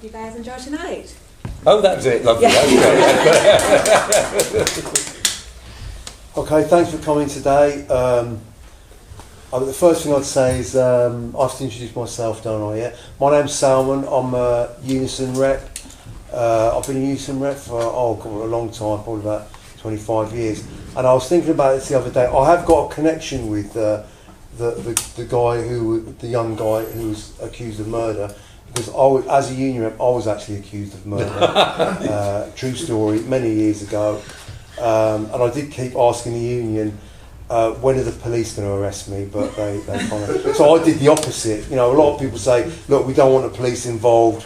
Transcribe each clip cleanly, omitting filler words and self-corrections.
hope you guys enjoy tonight. Oh, that was it. Lovely. Yeah. Okay, thanks for coming today. The first thing I'd say is I have to introduce myself, don't I? Yeah. My name's Salman. I'm a Unison rep. I've been a Unison rep for a long time, probably about 25 years. And I was thinking about it the other day. I have got a connection with the young guy who was accused of murder, because as a union rep, I was actually accused of murder. True story, many years ago. And I did keep asking the union, when are the police going to arrest me? But they kind of... So I did the opposite. You know, a lot of people say, look, we don't want the police involved.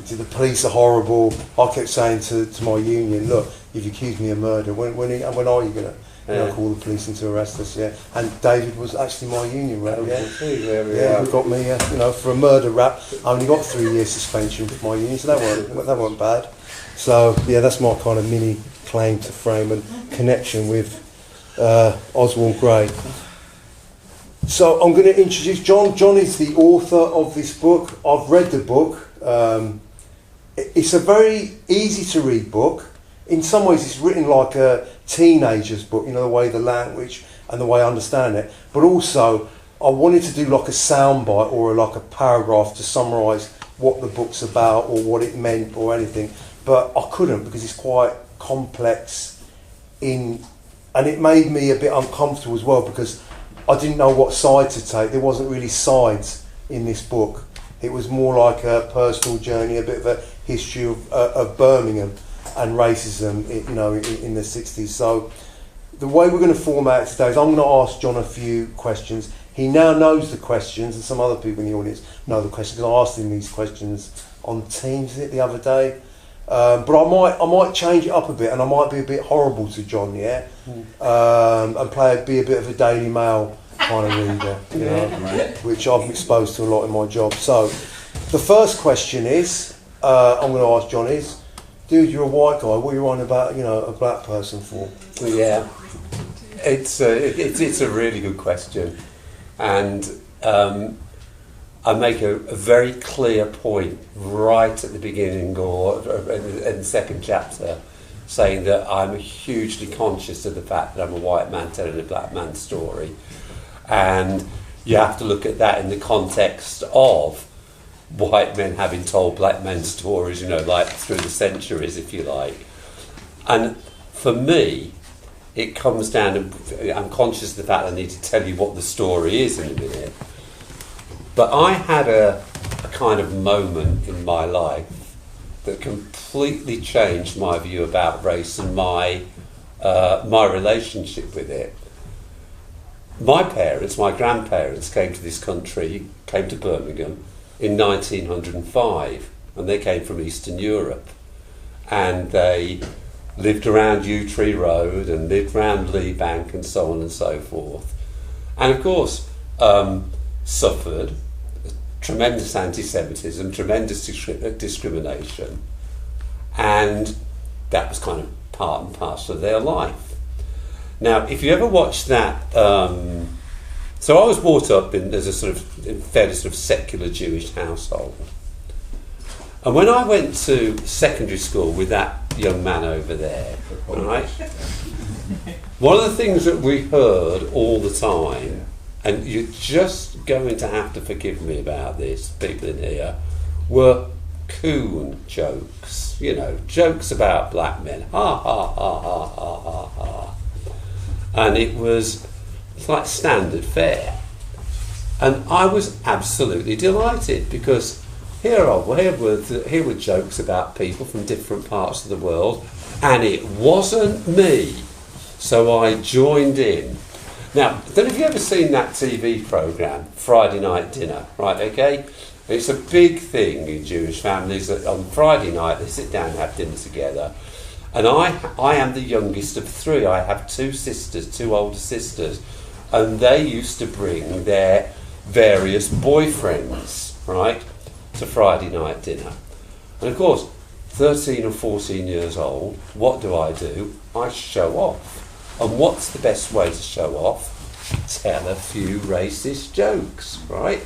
The police are horrible. I kept saying to my union, look, you've accused me of murder. When are you going to call the police in to arrest us? Yeah. And David was actually my union rep. Who got me, for a murder rap. I only got 3 years suspension for my union, so that weren't bad. So yeah, that's my kind of mini claim to fame and connection with Oswald Grey. So I'm going to introduce Jon. Jon is the author of this book. I've read the book. It's a very easy to read book. In some ways it's written like a teenager's book, the way the language and the way I understand it. But also I wanted to do like a soundbite or like a paragraph to summarise what the book's about or what it meant or anything. But I couldn't, because it's quite complex and it made me a bit uncomfortable as well, because I didn't know what side to take. There wasn't really sides in this book. It was more like a personal journey, a bit of a history of Birmingham and racism, in the 60s. So the way we're going to format it today is I'm going to ask Jon a few questions. He now knows the questions, and some other people in the audience know the questions, because I asked him these questions on Teams the other day. But I might change it up a bit, and I might be a bit horrible to Jon, and be a bit of a Daily Mail kind of reader, which I'm exposed to a lot in my job. So the first question is, I'm going to ask Jon is, dude, you're a white guy, what are you on about, a black person for? Yeah, it's a really good question, and I make a very clear point right at the beginning or in the second chapter, saying that I'm hugely conscious of the fact that I'm a white man telling a black man's story. And you have to look at that in the context of white men having told black men's stories, like through the centuries, if you like. And for me, it comes down to, I'm conscious of the fact that I need to tell you what the story is in a minute. But I had a kind of moment in my life that completely changed my view about race and my relationship with it. My grandparents came to this country, came to Birmingham in 1905, and they came from Eastern Europe. And they lived around Yew Tree Road and lived around Lee Bank and so on and so forth. And of course, suffered tremendous anti-Semitism, tremendous discrimination, and that was kind of part and parcel of their life. Now, if you ever watch that, so I was brought up as a sort of fairly sort of secular Jewish household, and when I went to secondary school with that young man over there, right, one of the things that we heard all the time, and you're just going to have to forgive me about this, people in here, were coon jokes, jokes about black men, ha ha ha ha ha ha ha. And it's like standard fare. And I was absolutely delighted, because here were jokes about people from different parts of the world, and it wasn't me. So I joined in. Now, I don't know if you've ever seen that TV programme, Friday Night Dinner, right, okay? It's a big thing in Jewish families that on Friday night they sit down and have dinner together. And I am the youngest of three. I have two older sisters, and they used to bring their various boyfriends, right, to Friday night dinner. And of course, 13 or 14 years old, what do? I show off. And what's the best way to show off? Tell a few racist jokes, right?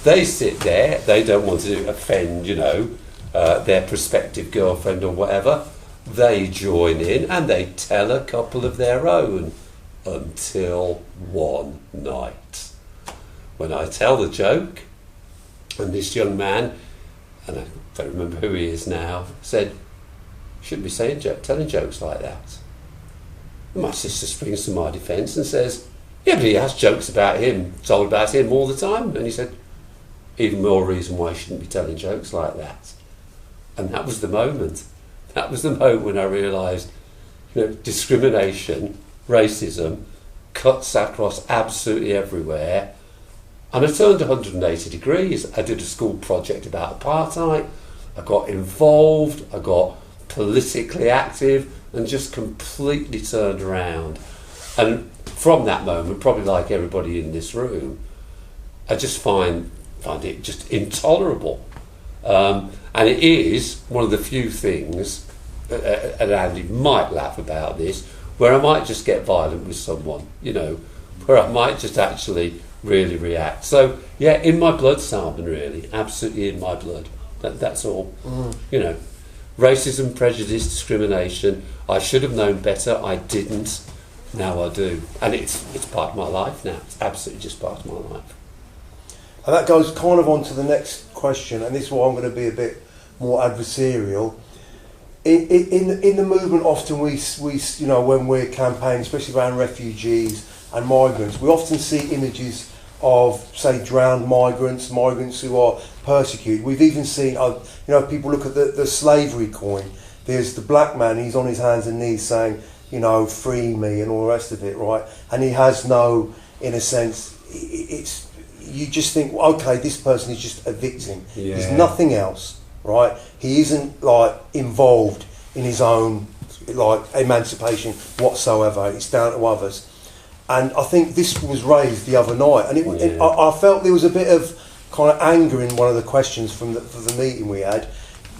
They sit there, they don't want to offend, their prospective girlfriend or whatever, they join in and they tell a couple of their own, until one night when I tell the joke, and this young man, and I don't remember who he is now, said, "Shouldn't be telling jokes like that." And my sister springs to my defence and says, "Yeah, but he has jokes about him, told about him all the time." And he said, "Even more reason why you shouldn't be telling jokes like that." And that was the moment. That was the moment when I realised, discrimination, racism, cuts across absolutely everywhere. And I turned 180 degrees. I did a school project about apartheid. I got involved. I got politically active and just completely turned around. And from that moment, probably like everybody in this room, I just find it just intolerable. And it is one of the few things, and Andy might laugh about this, where I might just get violent with someone, where I might just actually really react. So, yeah, in my blood, Salman, really, absolutely in my blood. That's all. Racism, prejudice, discrimination. I should have known better. I didn't. Now I do. And it's part of my life now. It's absolutely just part of my life. And that goes kind of on to the next question, and this is why I'm going to be a bit more adversarial. In the movement, often we when we're campaigning, especially around refugees and migrants, we often see images of, say, drowned migrants who are persecuted. We've even seen, people look at the slavery coin. There's the black man, he's on his hands and knees saying, free me and all the rest of it, right? And he has no, in a sense, it's, you just think, okay, this person is just a victim. Yeah. He's nothing else, right? He isn't involved in his own emancipation whatsoever. It's down to others. And I think this was raised the other night, and I felt there was a bit of kind of anger in one of the questions for the meeting we had.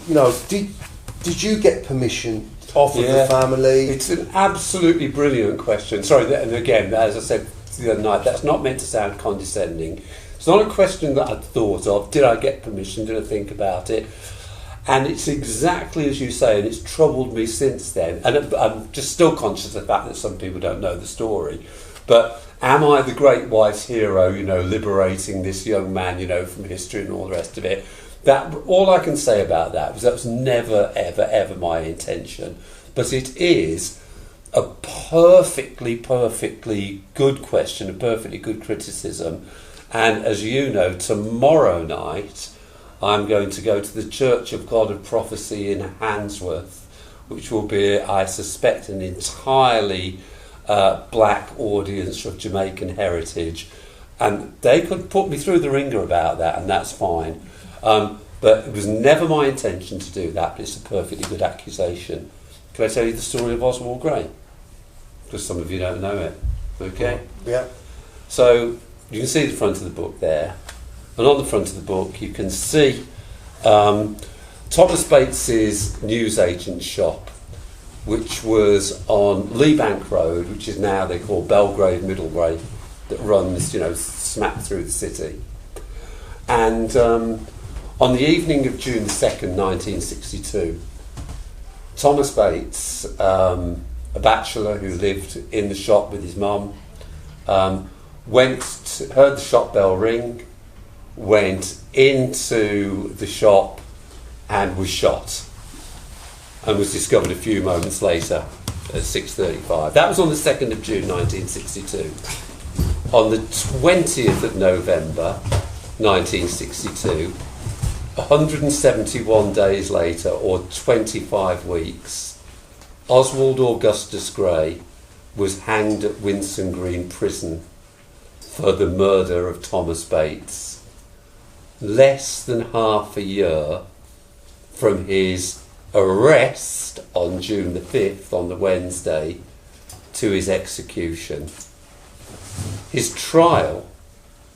Did you get permission off of the family? It's an absolutely brilliant question. Sorry, and again, as I said the other night, that's not meant to sound condescending. It's not a question that I'd thought of. Did I get permission? Did I think about it? And it's exactly as you say, and it's troubled me since then. And I'm just still conscious of the fact that some people don't know the story. But am I the great white hero, liberating this young man, from history and all the rest of it? That all I can say about that was never, ever, ever my intention. But it is a perfectly good question, a perfectly good criticism. And as you know, tomorrow night I'm going to go to the Church of God of Prophecy in Handsworth, which will be, I suspect, an entirely black audience of Jamaican heritage. And they could put me through the ringer about that, and that's fine. But it was never my intention to do that, but it's a perfectly good accusation. Can I tell you the story of Oswald Grey? Because some of you don't know it. Okay? Yeah. So you can see the front of the book there. And on the front of the book you can see Thomas Bates's newsagent's shop, which was on Lee Bank Road, which is now they call Belgrave Middlegrave, that runs, smack through the city. And on the evening of June 2nd, 1962, Thomas Bates, a bachelor who lived in the shop with his mum, heard the shop bell ring, went into the shop and was shot, and was discovered a few moments later at 6:35. That was on the 2nd of June 1962. On the 20th of November 1962, 171 days later, or 25 weeks, Oswald Augustus Grey was hanged at Winson Green Prison for the murder of Thomas Bates, less than half a year from his arrest on June the 5th, on the Wednesday, to his execution. His trial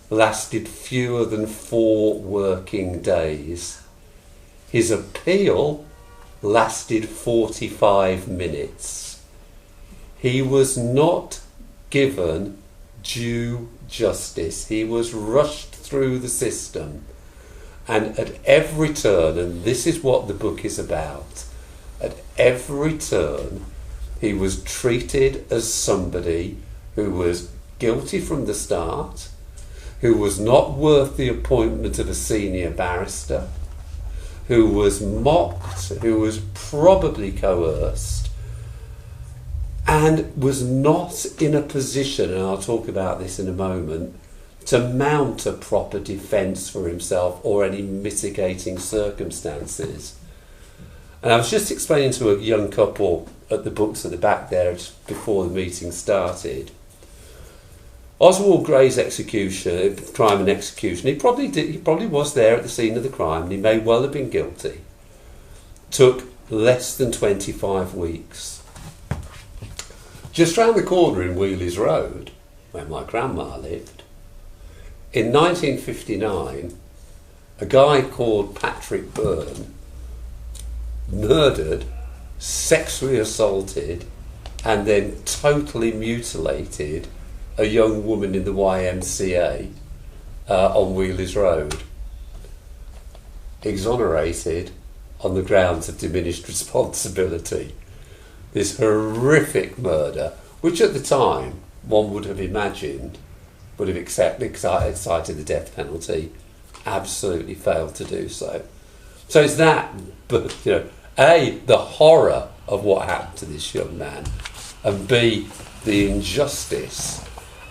lasted fewer than 4 working days. His appeal lasted 45 minutes. He was not given due justice. He was rushed through the system, And at every turn, and this is what the book is about, at every turn he was treated as somebody who was guilty from the start, who was not worth the appointment of a senior barrister, who was mocked, who was probably coerced, and was not in a position, and I'll talk about this in a moment, to mount a proper defence for himself or any mitigating circumstances. And I was just explaining to a young couple at the books at the back there just before the meeting started. Oswald Grey's execution, crime and execution, he probably was there at the scene of the crime, and he may well have been guilty. Took less than 25 weeks. Just round the corner in Wheeley's Road, where my grandma lived, in 1959, a guy called Patrick Brum murdered, sexually assaulted, and then totally mutilated a young woman in the YMCA on Wheelers Road. Exonerated on the grounds of diminished responsibility. This horrific murder, which at the time one would have imagined would have excited the death penalty, absolutely failed to do so. So it's that, but A, the horror of what happened to this young man, and B, the injustice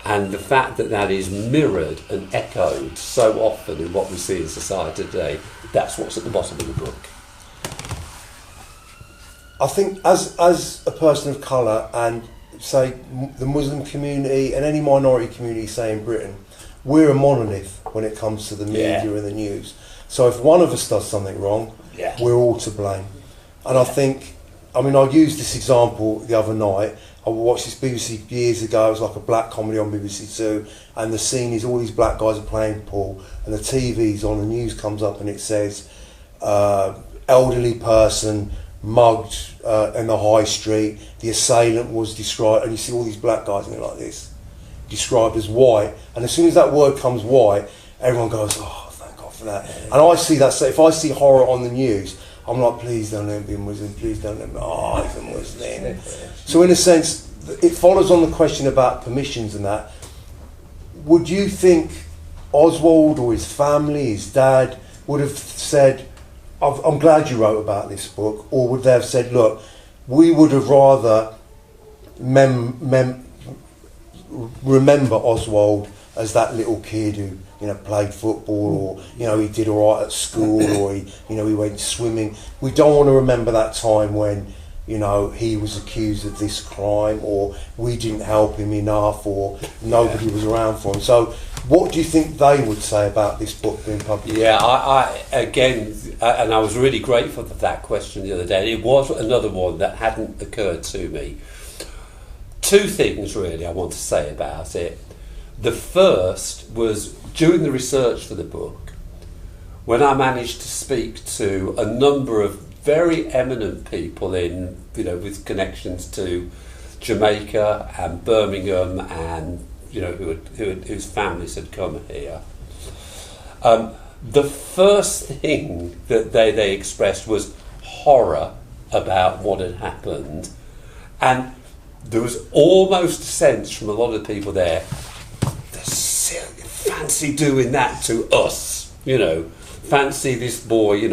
and the fact that that is mirrored and echoed so often in what we see in society today. That's what's at the bottom of the book. I think as a person of colour and say the Muslim community and any minority community, say in Britain, we're a monolith when it comes to the media and the news. So if one of us does something wrong, we're all to blame. And I think, I used this example the other night. I watched this BBC years ago. It was like a black comedy on BBC Two, and the scene is all these black guys are playing pool, and the TV's on, the news comes up and it says elderly person mugged in the high street, the assailant was described, and you see all these black guys and they're like this, described as white, and as soon as that word comes white, everyone goes, oh, thank God for that. And I see that, so if I see horror on the news, I'm like, please don't let me be a Muslim, please don't let me, oh, he's a Muslim. So in a sense, it follows on the question about permissions and that. Would you think Oswald or his family, his dad, would have said, I'm glad you wrote about this book, or would they have said, look, we would have rather remember Oswald as that little kid who played football, or he did all right at school, or he went swimming. We don't want to remember that time when he was accused of this crime, or we didn't help him enough, or nobody was around for him. So what do you think they would say about this book being published? Yeah, and I was really grateful for that question the other day. It was another one that hadn't occurred to me. Two things really I want to say about it. The first was during the research for the book, when I managed to speak to a number of very eminent people in, with connections to Jamaica and Birmingham, and whose families had come here. The first thing that they expressed was horror about what had happened, and there was almost a sense from a lot of people there, fancy doing that to us, fancy this boy,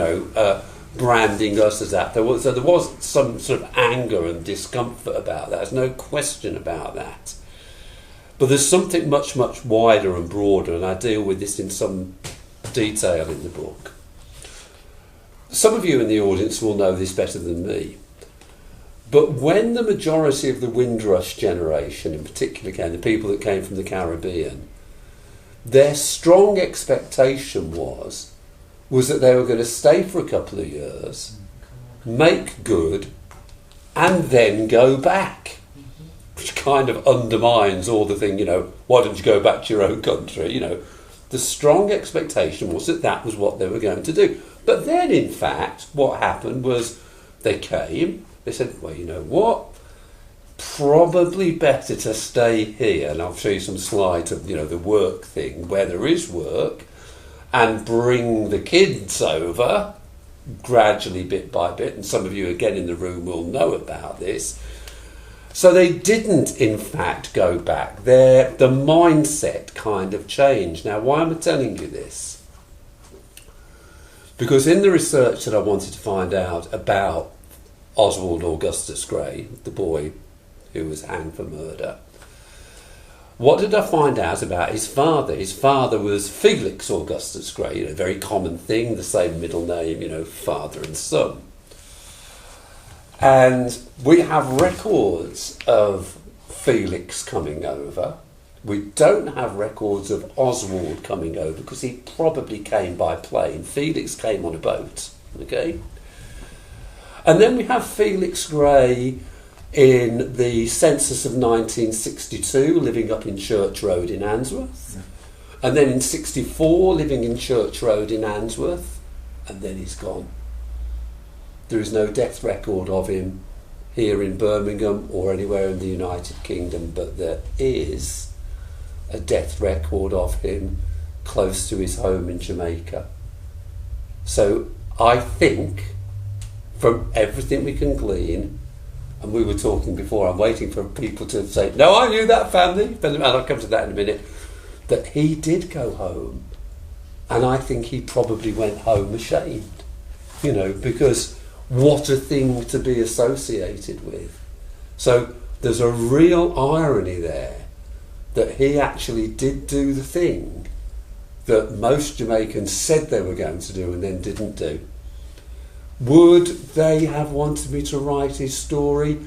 branding us as that. There was some sort of anger and discomfort about that. There's no question about that. But there's something much, much wider and broader, and I deal with this in some detail in the book. Some of you in the audience will know this better than me. But when the majority of the Windrush generation, in particular, the people that came from the Caribbean, their strong expectation was that they were going to stay for a couple of years, make good, and then go back. Which kind of undermines all the thing, why don't you go back to your own country? The strong expectation was that that was what they were going to do. But then, in fact, what happened was they came, they said, well, you know what? Probably better to stay here. And I'll show you some slides of, the work thing, where there is work. and bring the kids over gradually, bit by bit, and some of you again in the room will know about this. So they didn't, in fact, go back. The mindset kind of changed. Now, why am I telling you this? Because in the research that I wanted to find out about Oswald Augustus Grey, the boy who was hanged for murder, what did I find out about his father? His father was Felix Augustus Grey, a very common thing, the same middle name, father and son. And we have records of Felix coming over. We don't have records of Oswald coming over because he probably came by plane. Felix came on a boat, okay? And then we have Felix Grey in the census of 1962, living up in Church Road in Answorth. And then in 64, living in Church Road in Answorth. And then he's gone. There is no death record of him here in Birmingham or anywhere in the United Kingdom, but there is a death record of him close to his home in Jamaica. So I think, from everything we can glean, and we were talking before, I'm waiting for people to say, no, I knew that family, and I'll come to that in a minute, that he did go home. And I think he probably went home ashamed, because what a thing to be associated with. So there's a real irony there that he actually did do the thing that most Jamaicans said they were going to do and then didn't do. Would they have wanted me to write his story?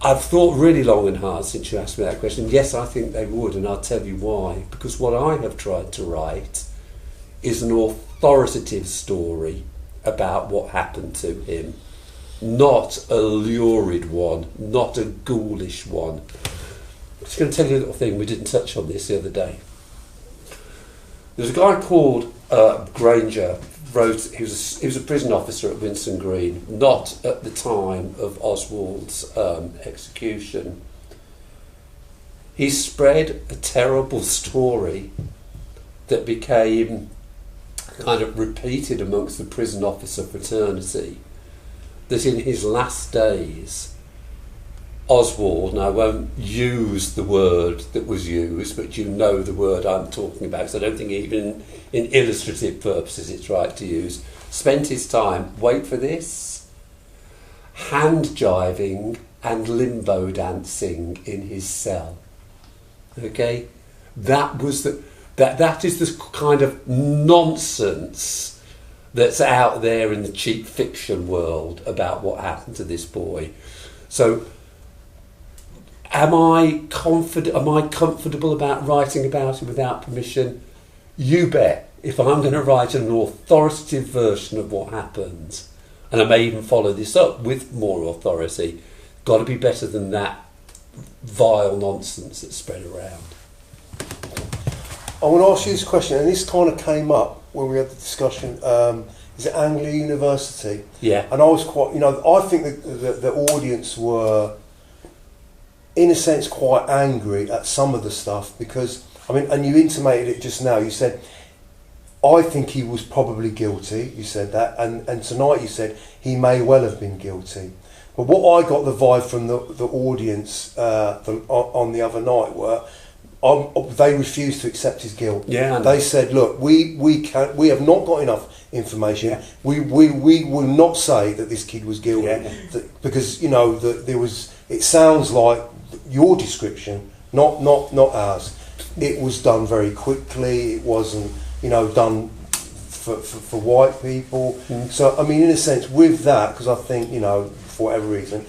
I've thought really long and hard since you asked me that question. Yes, I think they would, and I'll tell you why. Because what I have tried to write is an authoritative story about what happened to him. Not a lurid one, not a ghoulish one. I'm just going to tell you a little thing. We didn't touch on this the other day. There's a guy called Granger. He was a prison officer at Winson Green, not at the time of Oswald's execution. He spread a terrible story that became kind of repeated amongst the prison officer fraternity, that in his last days, Oswald, and I won't use the word that was used, but you know the word I'm talking about, so I don't think even in illustrative purposes it's right to use, spent his time, wait for this, hand jiving and limbo dancing in his cell. Okay? That is the kind of nonsense that's out there in the cheap fiction world about what happened to this boy. So Am I comfortable about writing about it without permission? You bet. If I'm going to write an authoritative version of what happened, and I may even follow this up with more authority, got to be better than that vile nonsense that's spread around. I want to ask you this question, and this kind of came up when we had the discussion. Is it Anglia University? Yeah. And I was quite, I think that the audience were, in a sense, quite angry at some of the stuff because, and you intimated it just now, you said, I think he was probably guilty, you said that, and tonight you said he may well have been guilty. But what I got the vibe from the audience on the other night were, they refused to accept his guilt. Yeah, they said, look, we have not got enough information. Yeah. We will not say that this kid was guilty, because there was. It sounds like your description, not ours. It was done very quickly. It wasn't done for white people. So in a sense, with that, because I think for whatever reason,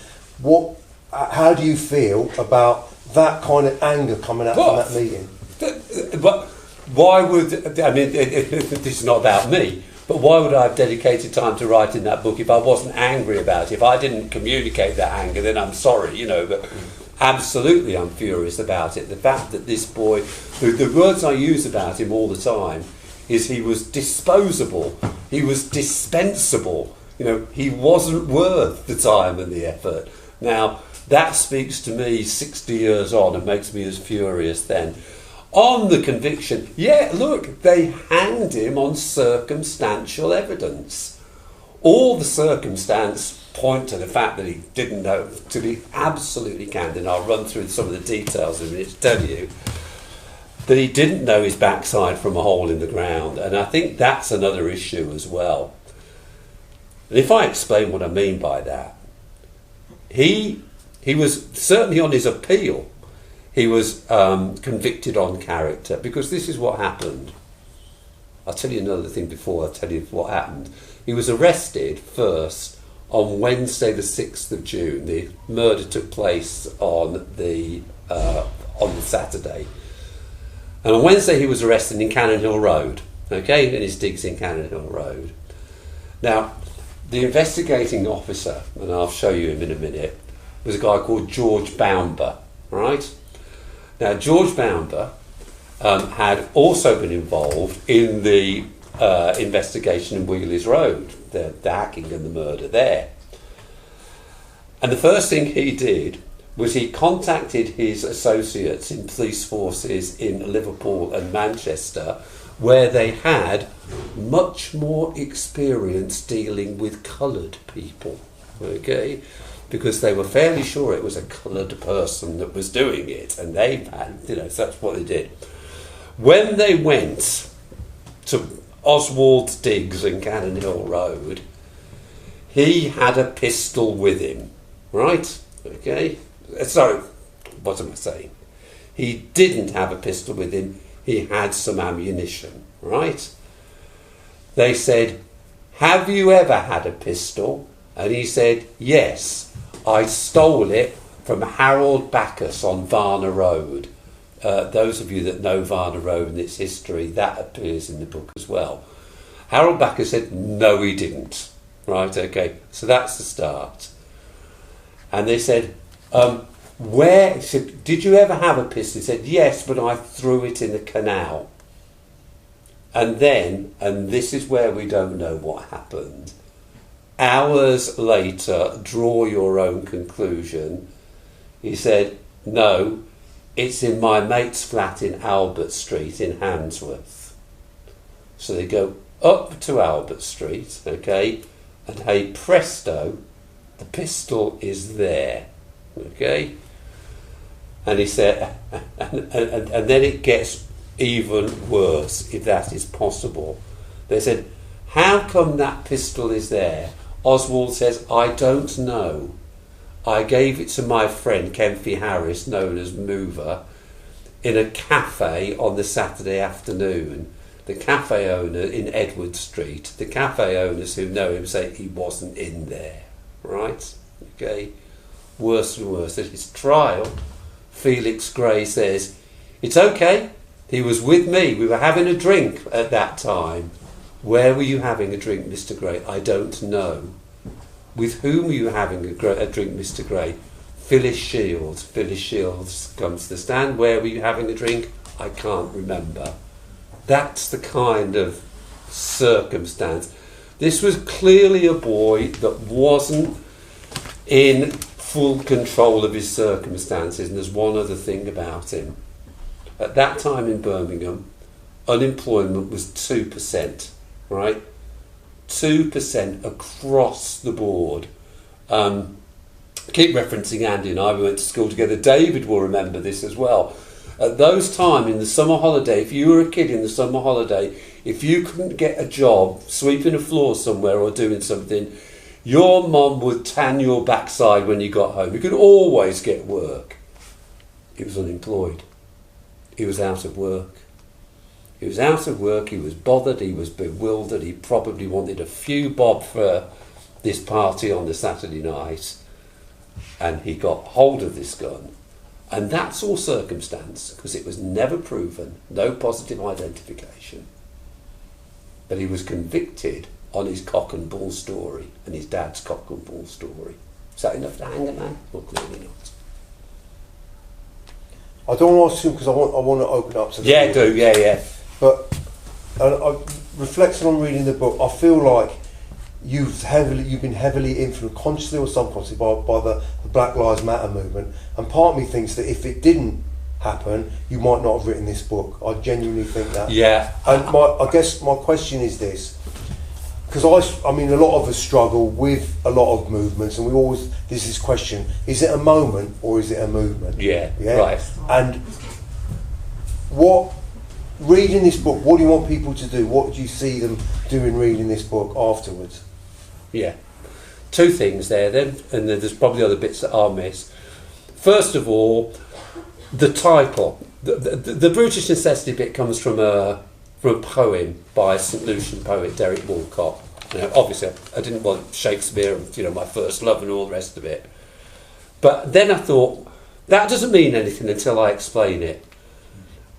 how do you feel about that kind of anger coming out from that meeting? But why would this is not about me, but why would I have dedicated time to writing that book if I wasn't angry about it? If I didn't communicate that anger, then I'm sorry, but absolutely I'm furious about it. The fact that this boy, the words I use about him all the time is he was disposable, he was dispensable, he wasn't worth the time and the effort. Now, that speaks to me 60 years on and makes me as furious then. on the conviction, yeah, look, they hanged him on circumstantial evidence. All the circumstance point to the fact that he didn't know, to be absolutely candid, and I'll run through some of the details in a minute to tell you, that he didn't know his backside from a hole in the ground. And I think that's another issue as well. And if I explain what I mean by that, he was certainly on his appeal, he was convicted on character, because this is what happened. I'll tell you another thing before I tell you what happened. He was arrested first on Wednesday the 6th of June. The murder took place on the Saturday. And on Wednesday he was arrested in Cannon Hill Road, okay, in his digs in Cannon Hill Road. Now, the investigating officer, and I'll show you him in a minute, was a guy called George Boumber, right? Now, George Boumber had also been involved in the investigation in Wheelers Road, the hacking and the murder there. And the first thing he did was he contacted his associates in police forces in Liverpool and Manchester, where they had much more experience dealing with coloured people, okay? Because they were fairly sure it was a coloured person that was doing it, and they had, so that's what they did. When they went to Oswald's digs in Cannon Hill Road, he had a pistol with him, right? Okay? Sorry, what am I saying? He didn't have a pistol with him, he had some ammunition, right? They said, have you ever had a pistol? And he said, yes, I stole it from Harold Bacchus on Varna Road. Those of you that know Varna Road and its history, that appears in the book as well. Harold Bacchus said, no, he didn't. Right, okay, so that's the start. And they said, he said, did you ever have a pistol? He said, yes, but I threw it in the canal. And then, and this is where we don't know what happened, hours later, draw your own conclusion, he said, no, it's in my mate's flat in Albert Street in Handsworth. So they go up to Albert Street, okay, and hey presto, the pistol is there, okay? And he said, and then it gets even worse, if that is possible. They said, how come that pistol is there? Oswald says, I don't know. I gave it to my friend Kemphy Harris, known as Mover, in a cafe on the Saturday afternoon. The cafe owner in Edward Street, the cafe owners who know him say he wasn't in there, right? Okay, worse and worse. At his trial, Felix Grey says, it's okay, he was with me, we were having a drink at that time. Where were you having a drink, Mr. Grey? I don't know. With whom were you having a drink, Mr. Grey? Phyllis Shields. Phyllis Shields comes to the stand. Where were you having a drink? I can't remember. That's the kind of circumstance. This was clearly a boy that wasn't in full control of his circumstances. And there's one other thing about him. At that time in Birmingham, unemployment was 2%, right? 2% across the board. Keep referencing Andy and I, we went to school together. David will remember this as well. At those times in the summer holiday, if you were a kid in the summer holiday, if you couldn't get a job sweeping a floor somewhere or doing something, your mum would tan your backside when you got home. You could always get work. He was unemployed. He was out of work. He was out of work, he was bothered, he was bewildered, he probably wanted a few bob for this party on the Saturday night, and he got hold of this gun. And that's all circumstance, because it was never proven, no positive identification. But he was convicted on his cock and bull story, and his dad's cock and bull story. Is that enough to hang a man? Well, clearly not. I don't want to ask you because I want to open up to the yeah, do, yeah. But reflecting on reading the book, I feel like you've been heavily influenced, consciously or subconsciously, by the Black Lives Matter movement. And part of me thinks that if it didn't happen, you might not have written this book. I genuinely think that. Yeah. And I guess my question is this, because I mean, a lot of us struggle with a lot of movements, and there's this question: is it a moment or is it a movement? Yeah. Right. And reading this book, what do you want people to do? What do you see them doing reading this book afterwards? Yeah. Two things there then, and then there's probably other bits that I'll miss. First of all, the title. The Brutish Necessity bit comes from a poem by St Lucian poet Derek Walcott. Obviously, I didn't want Shakespeare, my first love and all the rest of it. But then I thought, that doesn't mean anything until I explain it.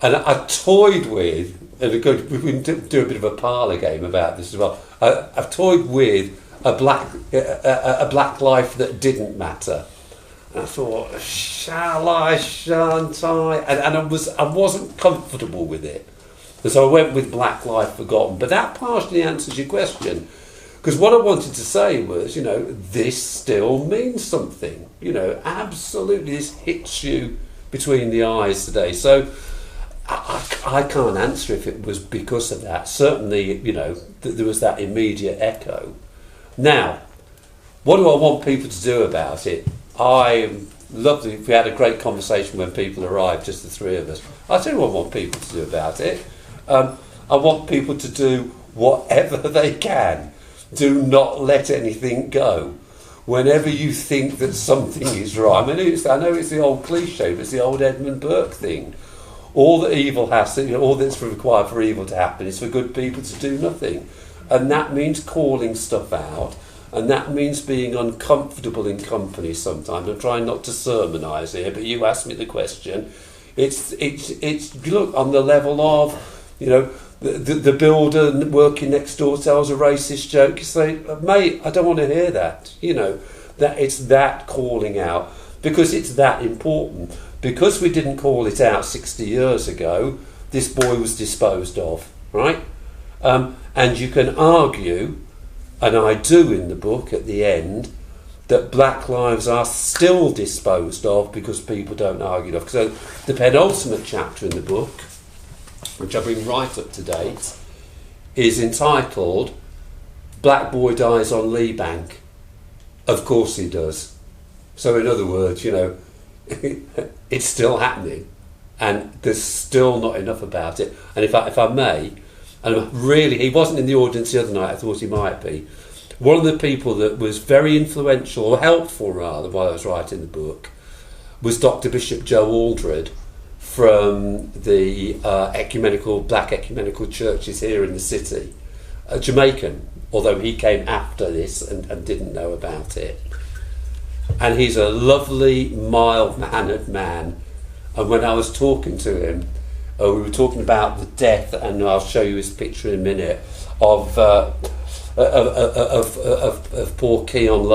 And I toyed with, and we can do a bit of a parlour game about this as well. I've toyed with a black life that didn't matter. And I thought, shall I, shan't I? And I wasn't comfortable with it. And so I went with Black Life Forgotten. But that partially answers your question. Because what I wanted to say was, this still means something. Absolutely, this hits you between the eyes today. So I can't answer if it was because of that. Certainly, there was that immediate echo. Now, what do I want people to do about it? I loved it. We had a great conversation when people arrived, just the three of us. I tell you what I want people to do about it. I want people to do whatever they can. Do not let anything go. Whenever you think that something is right, I know it's the old cliche, but it's the old Edmund Burke thing. All that evil has to, all that's required for evil to happen is for good people to do nothing. And that means calling stuff out, and that means being uncomfortable in company sometimes. I'm trying not to sermonise here, but you asked me the question. It's look, on the level of, the builder working next door tells a racist joke. You say, mate, I don't want to hear that. That it's that calling out, because it's that important. Because we didn't call it out 60 years ago, this boy was disposed of, right? And you can argue, and I do in the book at the end, that black lives are still disposed of because people don't argue enough. So the penultimate chapter in the book, which I bring right up to date, is entitled Black Boy Dies on Lee Bank. Of course he does. So in other words, it's still happening, and there's still not enough about it. And if I may, and really, he wasn't in the audience the other night, I thought he might be. One of the people that was very influential, or helpful rather, while I was writing the book, was Dr Bishop Joe Aldred from the black ecumenical churches here in the city, Jamaican, although he came after this and didn't know about it. And he's a lovely, mild-mannered man. And when I was talking to him, we were talking about the death, and I'll show you his picture in a minute, of poor Keon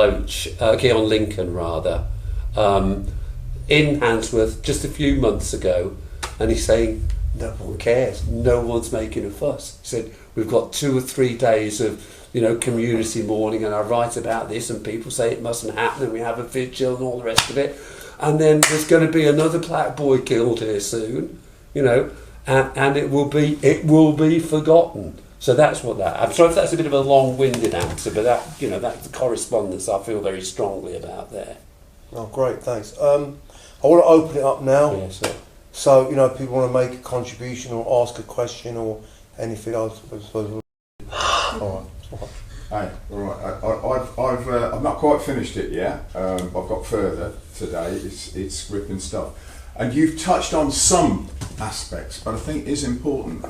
Lincoln, rather, in Handsworth just a few months ago. And he's saying, no one cares, no one's making a fuss. He said, we've got 2 or 3 days of community mourning, and I write about this, and people say it mustn't happen, and we have a vigil and all the rest of it. And then there's going to be another black boy killed here soon, and it will be forgotten. So that's what that. I'm sorry if that's a bit of a long-winded answer, but that's the correspondence I feel very strongly about there. Oh, great, thanks. I want to open it up now. Yeah, sure. So if people want to make a contribution or ask a question or anything else. All right. Hey, all right. I've not quite finished it yet. I've got further today. It's gripping stuff, and you've touched on some aspects, but I think it is important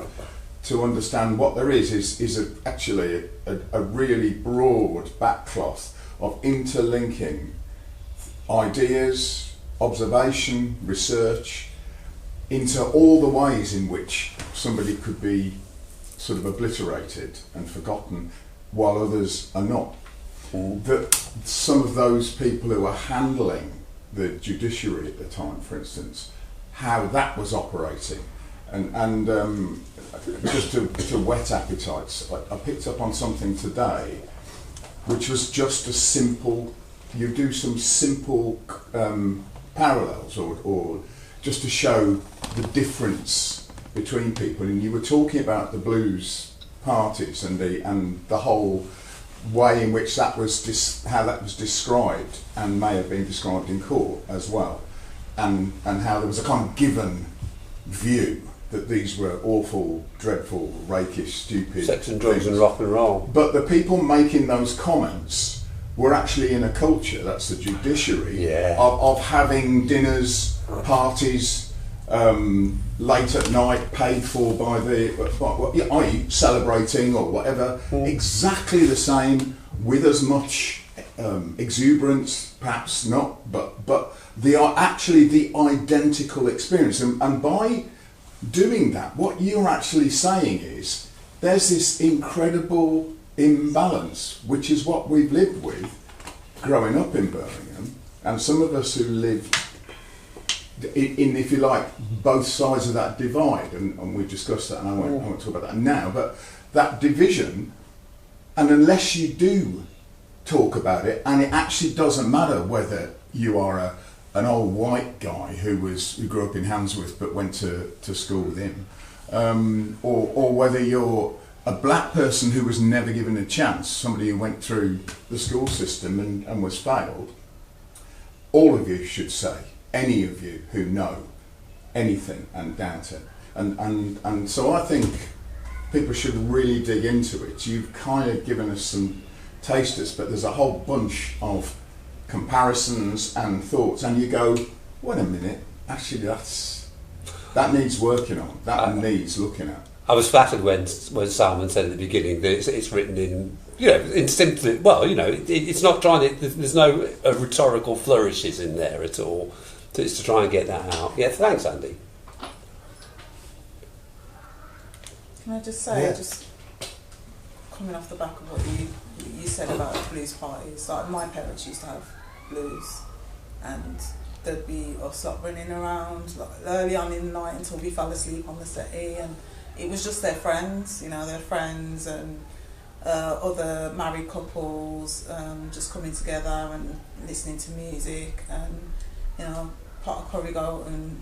to understand what there is actually a really broad backcloth of interlinking ideas, observation, research into all the ways in which somebody could be sort of obliterated and forgotten while others are not. That some of those people who are handling the judiciary at the time, for instance, how that was operating, and just to whet appetites, I picked up on something today which was just a simple, you do some simple parallels or just to show the difference between people. And you were talking about the blues parties and the whole way in which that was how that was described, and may have been described in court as well, and how there was a kind of given view that these were awful, dreadful, rakish, stupid sex and drugs things. and rock and roll. But the people making those comments were actually in a culture, that's the judiciary, of having dinners, parties, late at night, paid for by i.e. celebrating or whatever, exactly the same, with as much exuberance, perhaps not, but they are actually the identical experience. And by doing that, what you're actually saying is there's this incredible imbalance, which is what we've lived with growing up in Birmingham, and some of us who lived in, if you like, both sides of that divide, and we've discussed that, and I won't talk about that now, but that division, and unless you do talk about it, and it actually doesn't matter whether you are an old white guy who grew up in Handsworth but went to school with him, or whether you're a black person who was never given a chance, somebody who went through the school system and was failed, all of you should say, any of you who know anything and doubt it. And so I think people should really dig into it. You've kind of given us some tasters, but there's a whole bunch of comparisons and thoughts, and you go, wait a minute, actually that needs working on, that needs looking at. I was flattered when Salman said at the beginning that it's written in, in simply, it's not trying to, there's no rhetorical flourishes in there at all. It's to try and get that out. Yeah, thanks, Andy. Can I just say, just coming off the back of what you said about blues parties, like my parents used to have blues, and there'd be us like running around like early on in the night until we fell asleep on the settee, and it was just their friends, their friends and other married couples just coming together and listening to music, and pot of curry goat and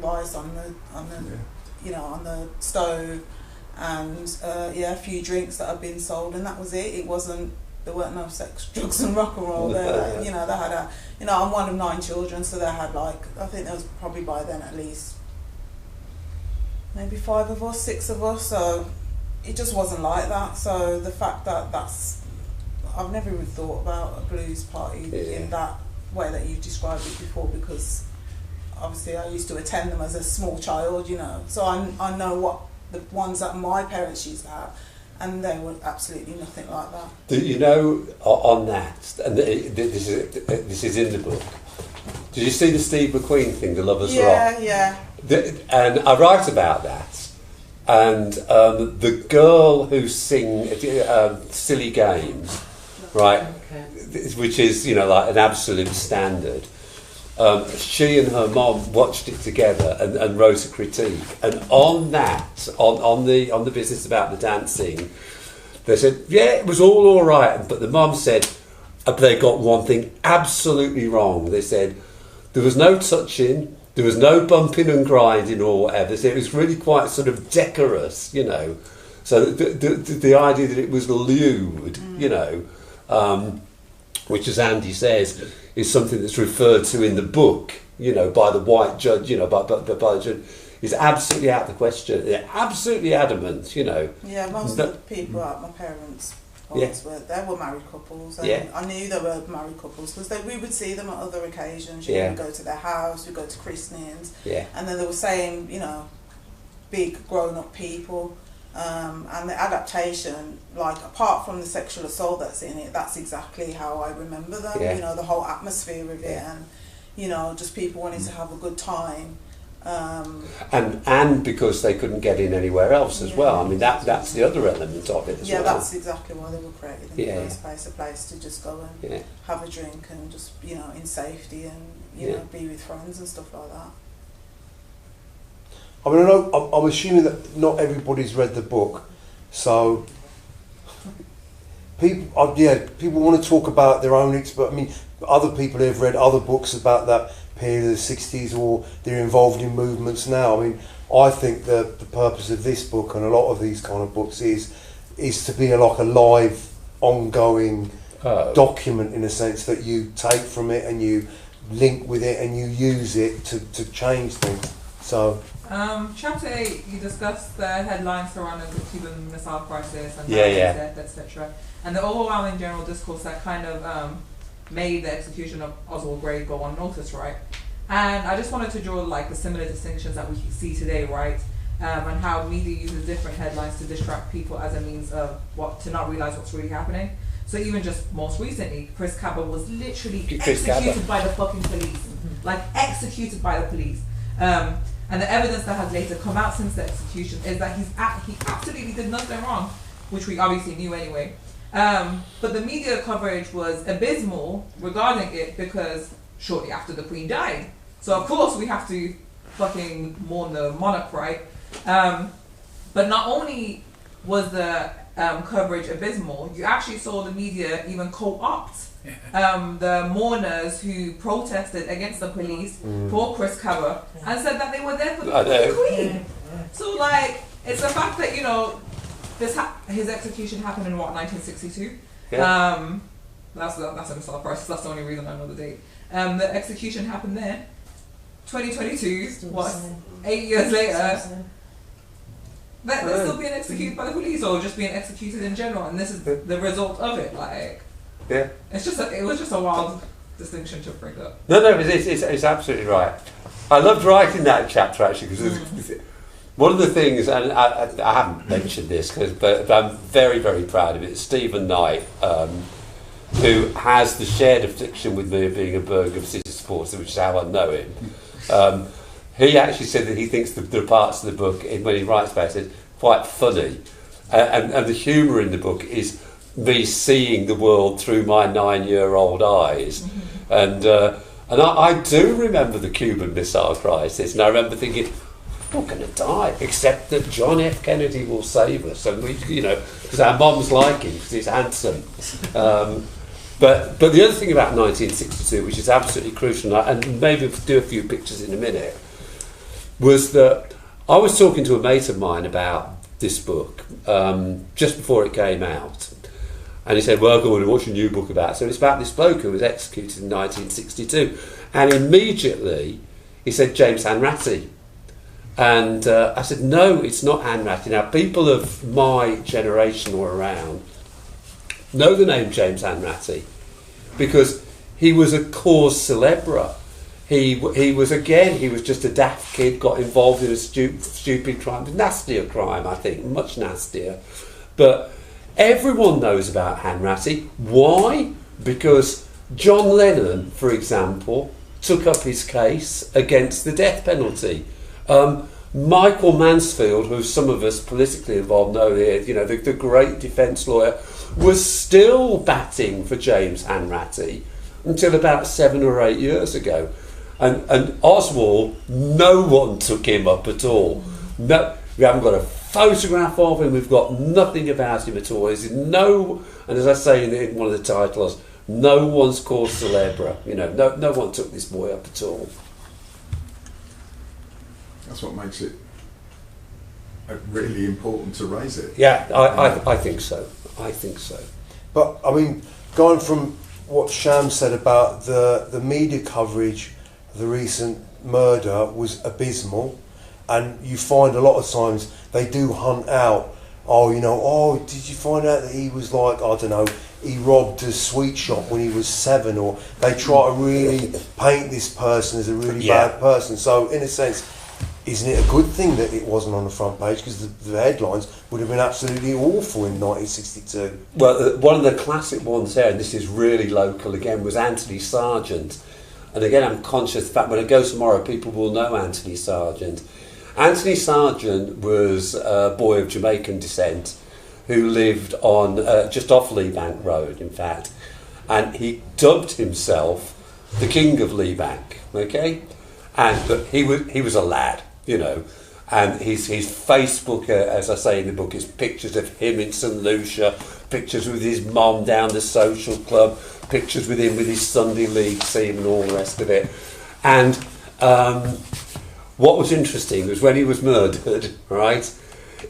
rice on the stove, and a few drinks that had been sold, and that was it. There weren't no sex, drugs and rock and roll there. They had I'm one of 9 children, so they had I think there was probably by then at least maybe 5 of us, 6 of us, so it just wasn't like that. So the fact that I've never even thought about a blues party in that way that you've described it before, because obviously I used to attend them as a small child, so I know what the ones that my parents used to have, and they were absolutely nothing like that. On that, and this is in the book, did you see the Steve McQueen thing, The Lover's Rock? Yeah. And I write about that, and the girl who sings Silly Games, right, which is like an absolute standard. She and her mom watched it together and wrote a critique. And on that, on the business about the dancing, they said, it was all right, but the mom said they got one thing absolutely wrong. They said there was no touching, there was no bumping and grinding or whatever. They said it was really quite sort of decorous, So the idea that it was lewd, which, as Andy says, is something that's referred to in the book, by the white judge, by the judge, is absolutely out of the question. They're absolutely adamant, Yeah, most of the people at my parents' parties they were married couples, and I knew they were married couples because we would see them at other occasions. We would go to their house, we'd go to christenings, and then they were saying, big grown-up people. And the adaptation, apart from the sexual assault that's in it, that's exactly how I remember them. The whole atmosphere of it, and just people wanting to have a good time. And because they couldn't get in anywhere else as well. I mean, that's the other element of it as well. Yeah, that's exactly why they were created in the first place, a place to just go and have a drink and just in safety and be with friends and stuff like that. I mean, I'm assuming that not everybody's read the book, so people want to talk about their own experience. I mean, other people have read other books about that period of the 60s, or they're involved in movements now. I mean, I think the purpose of this book and a lot of these kind of books is to be like a live, ongoing document, in a sense, that you take from it and you link with it and you use it to change things. So chapter 8, you discussed the headlines surrounding the Cuban Missile Crisis and death, etc., and the overwhelming general discourse that kind of made the execution of Oswald Grey go unnoticed, right? And I just wanted to draw like the similar distinctions that we see today, right? And how media uses different headlines to distract people as a means of to not realize what's really happening. So even just most recently, Chris Cabot was literally executed by the fucking police, like executed by the police. And the evidence that has later come out since the execution is that he absolutely did nothing wrong, which we obviously knew anyway. But the media coverage was abysmal regarding it because shortly after the Queen died. So of course we have to fucking mourn the monarch, right? But not only was the coverage abysmal, you actually saw the media even co-opt the mourners who protested against the police for Chris Cabot and said that they were there for the Queen. So like, it's the fact that, you know, his execution happened in what, 1962? Yeah. That's a missile crisis. That's the only reason I know the date. The execution happened then. 2022, what, 8 years later, they're still being executed by the police, or just being executed in general, and this is the result of it. Like, yeah, it was just a wild distinction to bring up. No, it's absolutely right. I loved writing that chapter actually because one of the things, and I haven't mentioned this, but I'm very, very proud of it. Stephen Knight, who has the shared affliction with me of being a Birmingham City supporter, which is how I know him. He actually said that he thinks the parts of the book, when he writes about it, quite funny. And the humour in the book is me seeing the world through my 9-year-old eyes. And I do remember the Cuban Missile Crisis, and I remember thinking, we're not going to die, except that John F. Kennedy will save us. And we, you know, because our mums like him, because he's handsome. But the other thing about 1962, which is absolutely crucial, and maybe we'll do a few pictures in a minute, was that I was talking to a mate of mine about this book just before it came out. And he said, well, go on, what's your new book about? So it's about this bloke who was executed in 1962. And immediately he said, James Hanratty. And I said, no, it's not Hanratty. Now, people of my generation or around know the name James Hanratty because he was a cause célèbre. He was just a daft kid, got involved in a stupid crime, nastier crime, I think, much nastier. But everyone knows about Hanratty. Why? Because John Lennon, for example, took up his case against the death penalty. Michael Mansfield, who some of us politically involved know here, you know, the great defence lawyer, was still batting for James Hanratty until about 7 or 8 years ago. And Oswald, no one took him up at all. No, we haven't got a photograph of him, we've got nothing about him at all. And as I say in one of the titles, no one's cause célèbre. You know, no one took this boy up at all. That's what makes it really important to raise it. Yeah, I think so. I think so. But I mean, going from what Sham said about the media coverage of the recent murder was abysmal, and you find a lot of times they do hunt out, did you find out that he was like, I don't know, he robbed a sweet shop when he was 7, or they try to really paint this person as a really bad person. So in a sense, isn't it a good thing that it wasn't on the front page, because the headlines would have been absolutely awful in 1962? Well, one of the classic ones there, and this is really local again, was Anthony Sargent. And again, I'm conscious of the fact when I go tomorrow, people will know Anthony Sargent. Anthony Sargent was a boy of Jamaican descent who lived on just off Lee Bank Road, in fact, and he dubbed himself the King of Lee Bank. Okay, but he was a lad, you know, and his Facebook, as I say in the book, is pictures of him in St Lucia, pictures with his mom down the social club, pictures with him with his Sunday league team and all the rest of it. And what was interesting was when he was murdered, right,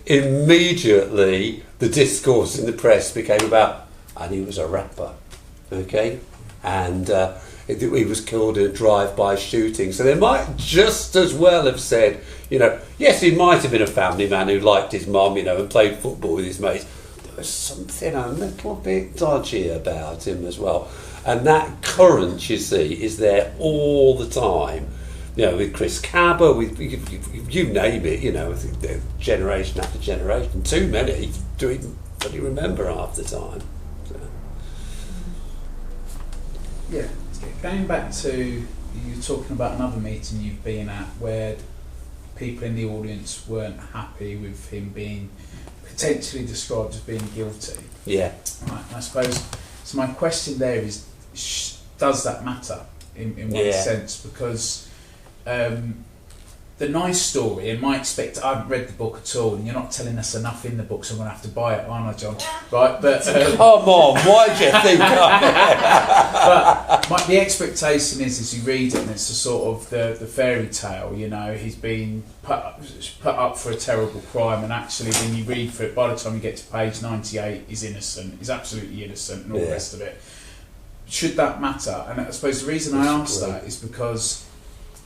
immediately the discourse in the press became about, and he was a rapper, okay, and he was killed in a drive-by shooting. So they might just as well have said, you know, yes, he might have been a family man who liked his mum, you know, and played football with his mates. There was something a little bit dodgy about him as well. And that current, you see, is there all the time. You know, with Chris Cabba, with you name it, you know, I think they're generation after generation. Too many to even really remember half the time. So. Yeah, going back to, you talking about another meeting you've been at where people in the audience weren't happy with him being potentially described as being guilty. Yeah. Right, I suppose, so my question there is, does that matter in one sense? Because the nice story, and I haven't read the book at all, and you're not telling us enough in the book, so I'm going to have to buy it, aren't I, John? Right, but come on, why do you think? But the expectation is, as you read it, and it's the sort of the fairy tale. You know, he's been put up for a terrible crime, and actually, when you read through it, by the time you get to page 98, he's innocent. He's absolutely innocent, and all the rest of it. Should that matter? And I suppose the reason I ask that is because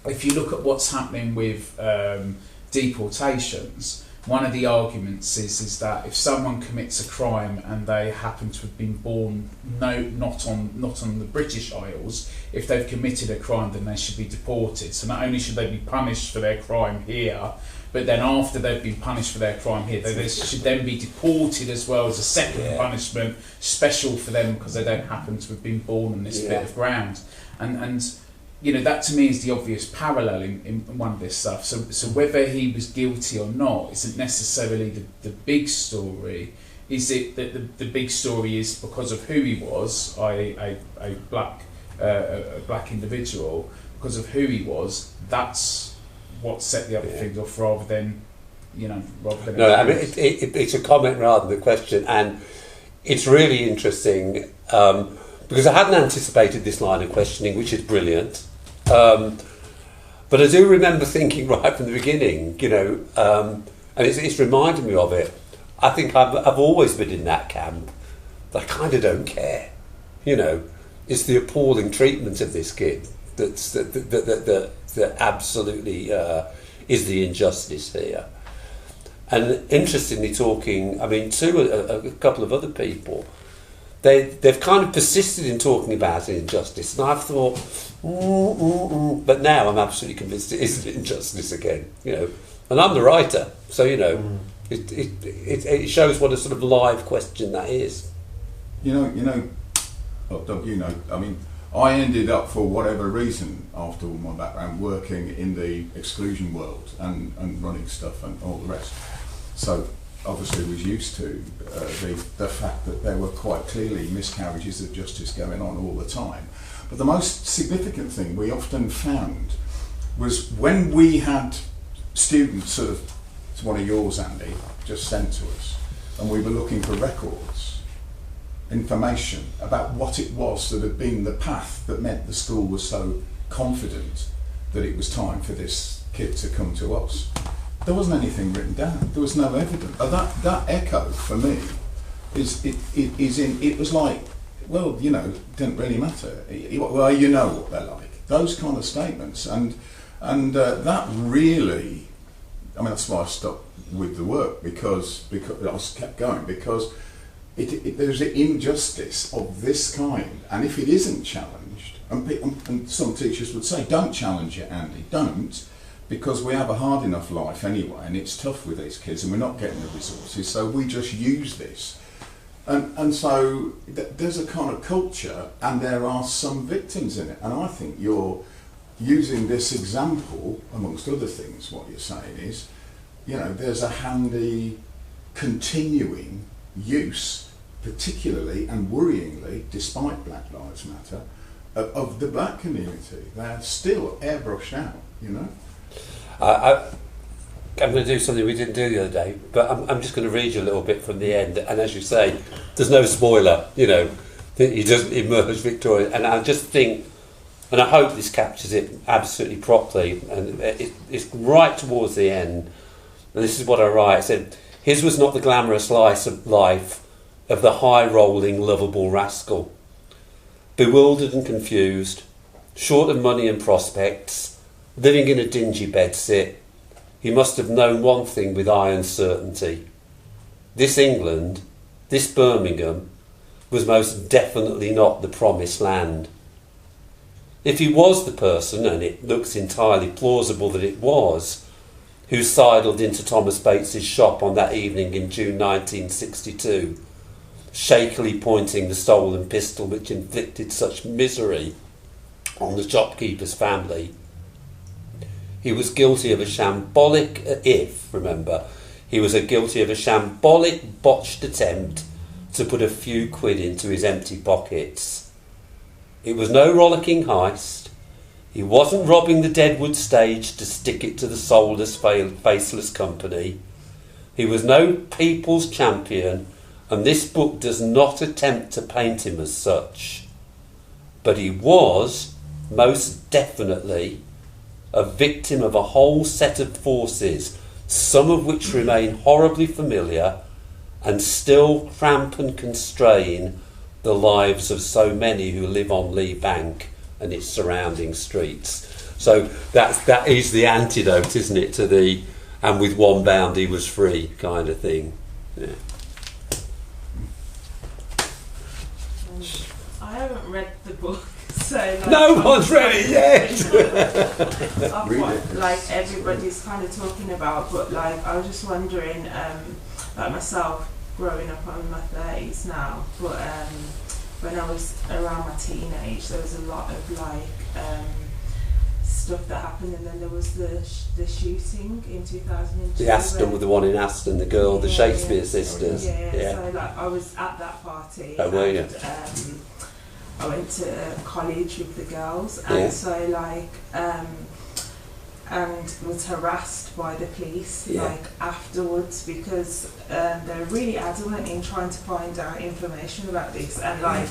if you look at what's happening with deportations, one of the arguments is that if someone commits a crime and they happen to have been born not on the British Isles, if they've committed a crime, then they should be deported. So not only should they be punished for their crime here, but then after they've been punished for their crime here, they should then be deported as well as a second punishment, special for them because they don't happen to have been born on this bit of ground. And you know, that to me is the obvious parallel in one of this stuff. So whether he was guilty or not isn't necessarily the big story. Is it that the big story is because of who he was, a black individual, because of who he was, that's what set the other things off, rather than No, I mean it's a comment rather than a question, and it's really interesting because I hadn't anticipated this line of questioning, which is brilliant. But I do remember thinking right from the beginning, you know, and it's reminded me of it. I think I've always been in that camp. I kind of don't care, you know. It's the appalling treatment of this kid that absolutely is the injustice here. And interestingly, talking, I mean, to a couple of other people, they've kind of persisted in talking about an injustice, and I've thought, but now I'm absolutely convinced it is an injustice again, you know. And I'm the writer, so you know, it shows what a sort of live question that is. You know, well, Doug, you know, I mean, I ended up, for whatever reason, after all my background, working in the exclusion world and running stuff and all the rest. So obviously was used to the fact that there were quite clearly miscarriages of justice going on all the time. But the most significant thing we often found was when we had students, sort of, it's one of yours, Andy, just sent to us, and we were looking for records, information about what it was that had been the path that meant the school was so confident that it was time for this kid to come to us. There wasn't anything written down. There was no evidence. That echo for me it was like, well, you know, it didn't really matter. Well, you know what they're like. Those kind of statements, and that really, I mean, that's why I stopped with the work because I kept going because there's an injustice of this kind, and if it isn't challenged, and some teachers would say, don't challenge it, Andy, don't. Because we have a hard enough life anyway, and it's tough with these kids, and we're not getting the resources, so we just use this. And so there's a kind of culture, and there are some victims in it. And I think you're using this example, amongst other things, what you're saying is, you know, there's a handy continuing use, particularly and worryingly, despite Black Lives Matter, of the black community. They're still airbrushed out, you know. I'm going to do something we didn't do the other day, but I'm just going to read you a little bit from the end. And as you say, there's no spoiler, you know, he doesn't emerge victorious. And I just think And I hope this captures it absolutely properly. And it's right towards the end. And this is what I write. I said, his was not the glamorous life of the high-rolling, lovable rascal. Bewildered and confused, short of money and prospects, living in a dingy bedsit, he must have known one thing with iron certainty. This England, this Birmingham, was most definitely not the promised land. If he was the person, and it looks entirely plausible that it was, who sidled into Thomas Bates's shop on that evening in June 1962, shakily pointing the stolen pistol which inflicted such misery on the shopkeeper's family, he was guilty of a shambolic, he was guilty of a shambolic, botched attempt to put a few quid into his empty pockets. It was no rollicking heist. He wasn't robbing the Deadwood stage to stick it to the soulless, faceless company. He was no people's champion, and this book does not attempt to paint him as such. But he was, most definitely, a victim of a whole set of forces, some of which remain horribly familiar and still cramp and constrain the lives of so many who live on Lee Bank and its surrounding streets. So that is the antidote, isn't it, to the "and with one bound he was free" kind of thing. Yeah. I haven't read the book, so like, no one's read it yet. Of what like everybody's kind of talking about, but like I was just wondering, like myself growing up, I'm in my 30s now, but when I was around my teenage, there was a lot of like stuff that happened, and then there was the shooting in 2002. The Aston, with the one in Aston, the girl, the Shakespeare sisters. Yeah. So like I was at that party. Oh, were you? I went to college with the girls, and so like and was harassed by the police like afterwards, because they were really adamant in trying to find out information about this, and like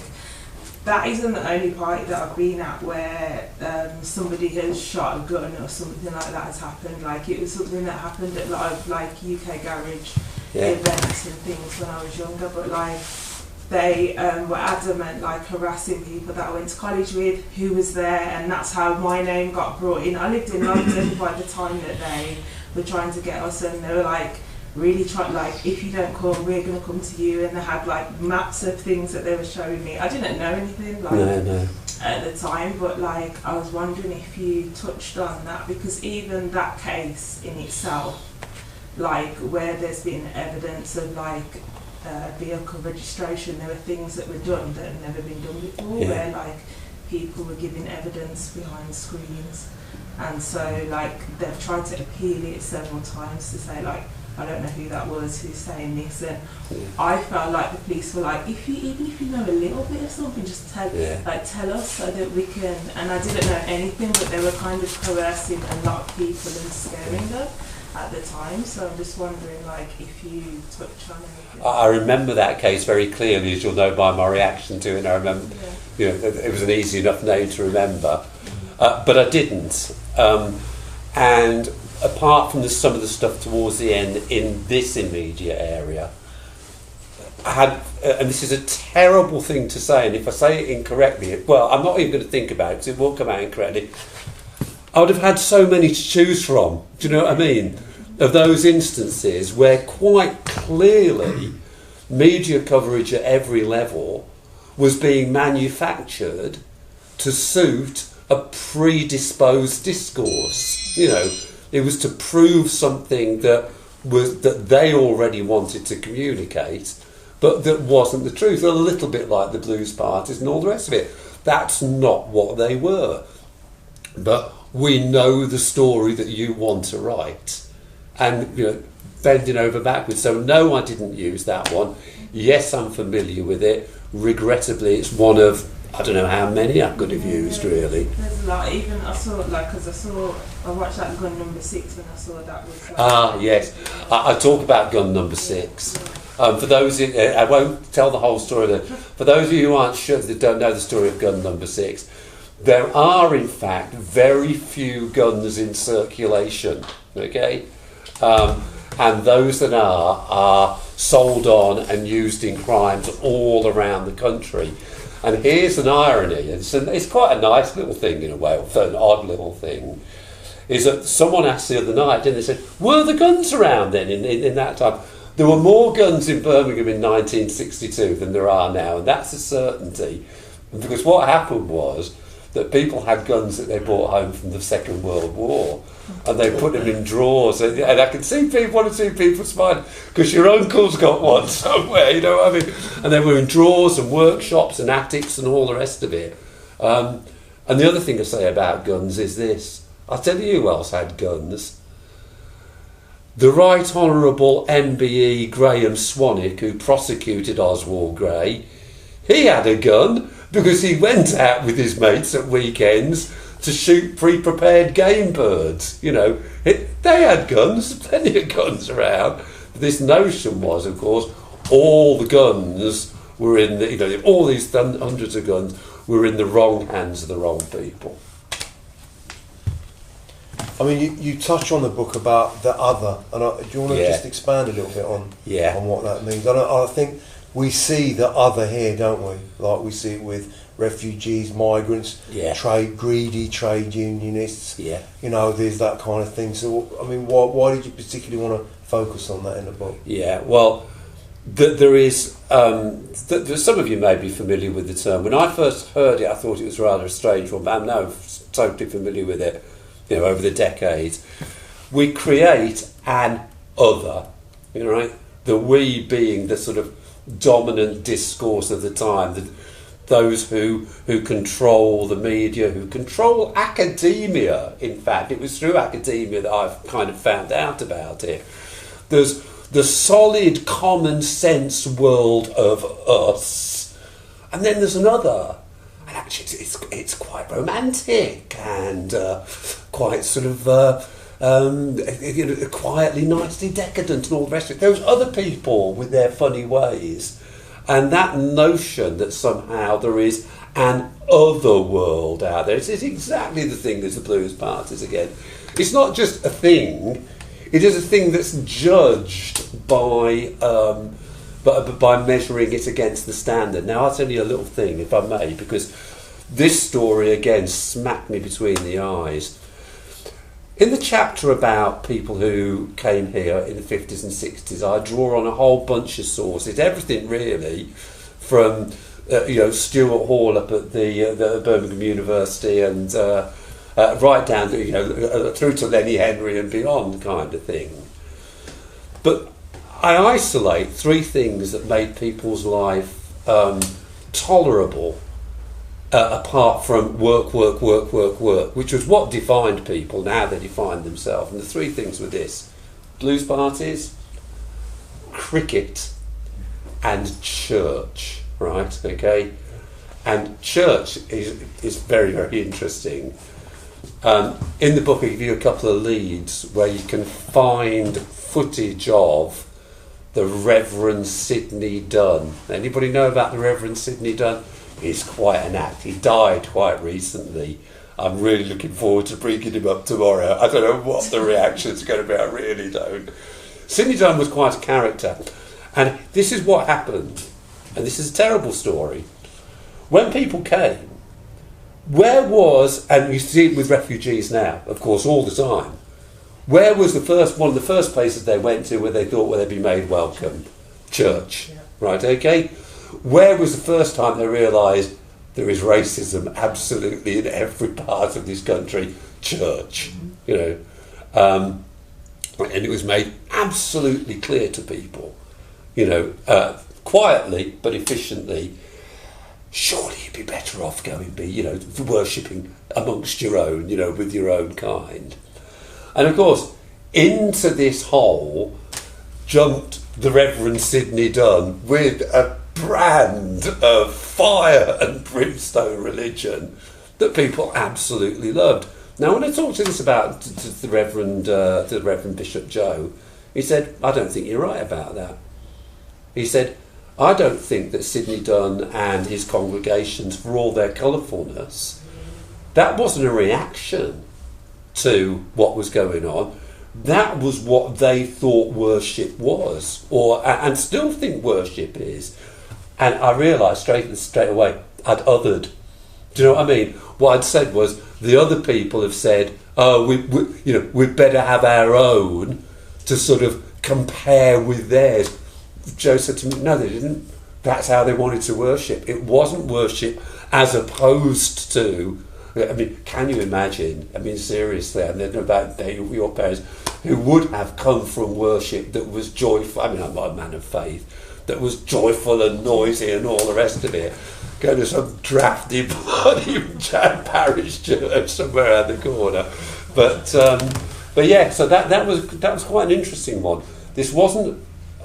that isn't the only party that I've been at where somebody has shot a gun or something like that has happened. Like it was something that happened at a lot of like UK garage events and things when I was younger, but like they were adamant, like harassing people that I went to college with, who was there, and that's how my name got brought in. I lived in London by the time that they were trying to get us, and they were like really trying, like, if you don't come, we're going to come to you, and they had like maps of things that they were showing me. I didn't know anything like at the time, but like I was wondering if you touched on that, because even that case in itself, like where there's been evidence of like vehicle registration, there were things that were done that had never been done before, where like people were giving evidence behind screens, and so like they've tried to appeal it several times to say like, I don't know who that was who's saying this, and I felt like the police were like, even if you know a little bit of something, just tell us so that we can. And I didn't know anything, but they were kind of coercing a lot of people and scaring them at the time. So I'm just wondering, like, if you touch on anything. I remember that case very clearly, as you'll know by my reaction to it. I remember, you know, it was an easy enough name to remember, but I didn't. And apart from some of the stuff towards the end in this immediate area, I had, and this is a terrible thing to say, and if I say it incorrectly, well, I'm not even going to think about it because it will come out incorrectly. I would have had so many to choose from, do you know what I mean? Of those instances where quite clearly media coverage at every level was being manufactured to suit a predisposed discourse. You know, it was to prove something that they already wanted to communicate, but that wasn't the truth. A little bit like the blues parties and all the rest of it. That's not what they were. But we know the story that you want to write, and you know, bending over backwards. So no, I didn't use that one. Yes, I'm familiar with it. Regrettably, it's one of I don't know how many I could have used really. There's a lot. Even I saw like because I watched that Gun Number 6 when I saw that was. Yes, I talk about Gun Number 6. For those, I won't tell the whole story. For those of you who aren't sure, that don't know the story of Gun Number 6. there are in fact very few guns in circulation, okay? And those that are sold on and used in crimes all around the country. And here's an irony, it's quite a nice little thing in a way, or an odd little thing, is that someone asked the other night, and they said, were the guns around then in that time? There were more guns in Birmingham in 1962 than there are now, and that's a certainty. Because what happened was that people had guns that they brought home from the Second World War, and they put them in drawers, and I can see one or two people smiling because your uncle's got one somewhere, you know what I mean? And they were in drawers and workshops and attics and all the rest of it. And the other thing I say about guns is this. I'll tell you who else had guns. The Right Honourable MBE Graham Swanwick, who prosecuted Oswald Grey, he had a gun because he went out with his mates at weekends to shoot pre-prepared game birds. You know, they had guns, plenty of guns around. But this notion was, of course, all the guns were in the, you know, all these hundreds of guns were in the wrong hands of the wrong people. I mean, you touch on the book about the other, and do you want to just expand a little bit on what that means? I think we see the other here, don't we? Like we see it with refugees, migrants, greedy trade unionists. Yeah. You know, there's that kind of thing. So, I mean, why did you particularly want to focus on that in the book? Yeah, well, there is. Some of you may be familiar with the term. When I first heard it, I thought it was rather a strange one, but I'm now totally familiar with it. You know, over the decades, we create an other. You know, right? The we being the sort of dominant discourse of the time. Those who control the media, who control academia. In fact, it was through academia that I've kind of found out about it. There's the solid common sense world of us, and then there's another. And actually, it's quite romantic and quite sort of quietly, nicely decadent and all the rest of it. Those other people with their funny ways. And that notion that somehow there is an other world out there, it's exactly the thing as the blues parties again. It's not just a thing, it is a thing that's judged by measuring it against the standard. Now I'll tell you a little thing, if I may, because this story again smacked me between the eyes. In the chapter about people who came here in the 50s and 60s, I draw on a whole bunch of sources, everything really, from Stuart Hall up at the Birmingham University and right down to through to Lenny Henry and beyond, kind of thing. But I isolate three things that made people's life tolerable. Apart from work, which was what defined people, now they define themselves. And the three things were this: blues parties, cricket, and church, right? Okay? And church is very, very interesting. In the book I give you a couple of leads where you can find footage of the Reverend Sidney Dunn. Anybody know about the Reverend Sidney Dunn? He's quite an act. He died quite recently. I'm really looking forward to bringing him up tomorrow. I don't know what the reaction's going to be. I really don't. Sidney Dunn was quite a character. And this is what happened. And this is a terrible story. When people came, where was, and you see it with refugees now, of course, all the time, where was one of the first places they went to where they thought they'd be made welcome? Church. Yeah. Right, okay? Where was the first time they realised there is racism absolutely in every part of this country? Church, you know. And it was made absolutely clear to people, you know, quietly but efficiently, surely you'd be better off going worshipping amongst your own, you know, with your own kind. And of course, into this hole jumped the Reverend Sidney Dunn with a brand of fire and brimstone religion that people absolutely loved. Now, when I talked to this about to the Reverend Bishop Joe, he said, "I don't think you're right about that." He said, "I don't think that Sidney Dunn and his congregations, for all their colourfulness, that wasn't a reaction to what was going on. That was what they thought worship was, and still think worship is. And I realised straight away I'd othered. Do you know what I mean? What I'd said was the other people have said, "Oh, we'd better have our own to sort of compare with theirs." Joe said to me, "No, they didn't. That's how they wanted to worship. It wasn't worship as opposed to." I mean, can you imagine? I mean, seriously, and then about your parents who would have come from worship that was joyful. I mean, I'm not a man of faith. That was joyful and noisy and all the rest of it. Go to some drafty bloody parish church somewhere around the corner. But yeah, so that was quite an interesting one. This wasn't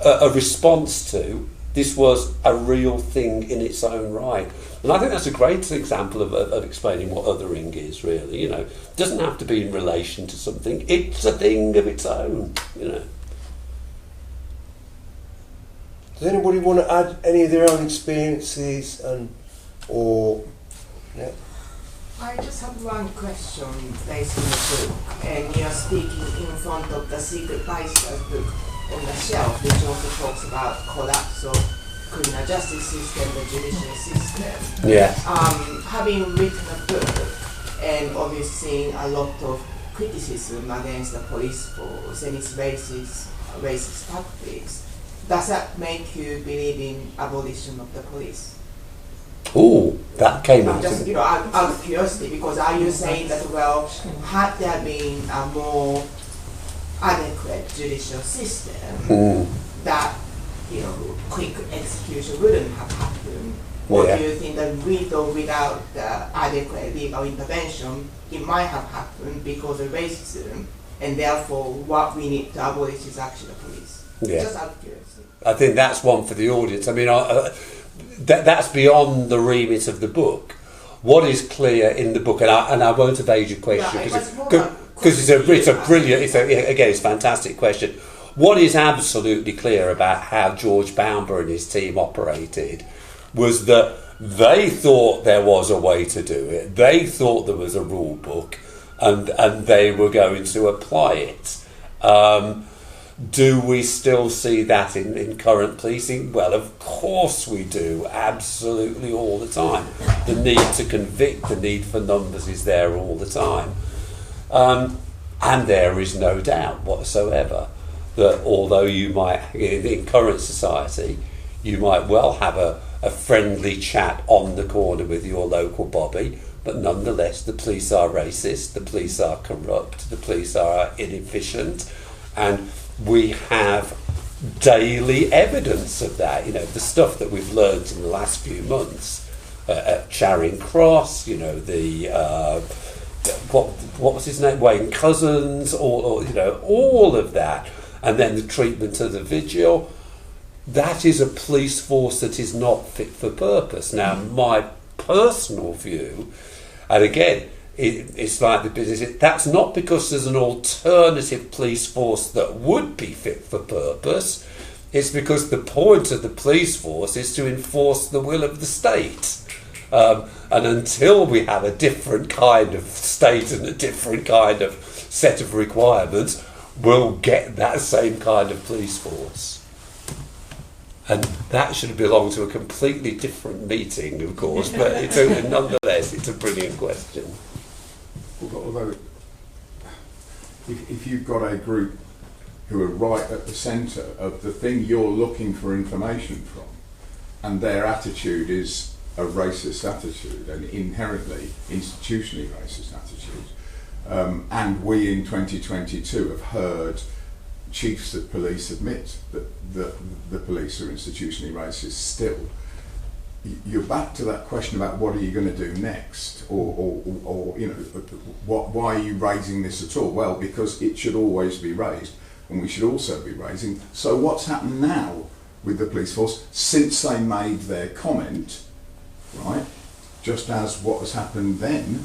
a response to. This was a real thing in its own right. And I think that's a great example of explaining what othering is, really. It doesn't have to be in relation to something. It's a thing of its own, Does anybody want to add any of their own experiences yeah? I just have one question based on the book, and you're speaking in front of the Secret Viceroy's book on the shelf, which also talks about collapse of criminal justice system, the judicial system. Yeah. Having written a book and obviously a lot of criticism against the police force and its racist tactics, does that make you believe in abolition of the police? Oh, that came out. Just out of curiosity, because are you saying that had there been a more adequate judicial system, that quick execution wouldn't have happened? Or do you think that with or without the adequate legal intervention, it might have happened because of racism, and therefore what we need to abolish is actually the police? Yeah. Just out of curiosity. I think that's one for the audience. I mean, that's beyond the remit of the book. What is clear in the book, and I won't evade your question because it's a brilliant, it's a fantastic question. What is absolutely clear about how George Boumber and his team operated was that they thought there was a way to do it. They thought there was a rule book, and they were going to apply it. Do we still see that in current policing? Well, of course we do, absolutely all the time. The need to convict, the need for numbers is there all the time. And there is no doubt whatsoever that although you might, in current society, you might well have a friendly chat on the corner with your local bobby, but nonetheless the police are racist, the police are corrupt, the police are inefficient, and we have daily evidence of that. The stuff that we've learned in the last few months at Charing Cross, what was his name, Wayne Couzens, or all of that, and then the treatment of the vigil. That is a police force that is not fit for purpose. Now, my personal view, and again, it's like the business, that's not because there's an alternative police force that would be fit for purpose. It's because the point of the police force is to enforce the will of the state. And until we have a different kind of state and a different kind of set of requirements, we'll get that same kind of police force. And that should belong to a completely different meeting, of course, but nonetheless, it's a brilliant question. Although, if you've got a group who are right at the centre of the thing you're looking for information from, and their attitude is a racist attitude, an inherently institutionally racist attitude, and we in 2022 have heard chiefs of police admit that the police are institutionally racist still, you're back to that question about what are you going to do next, or why are you raising this at all? Well, because it should always be raised, and we should also be raising. So what's happened now with the police force since they made their comment, right? just as what has happened then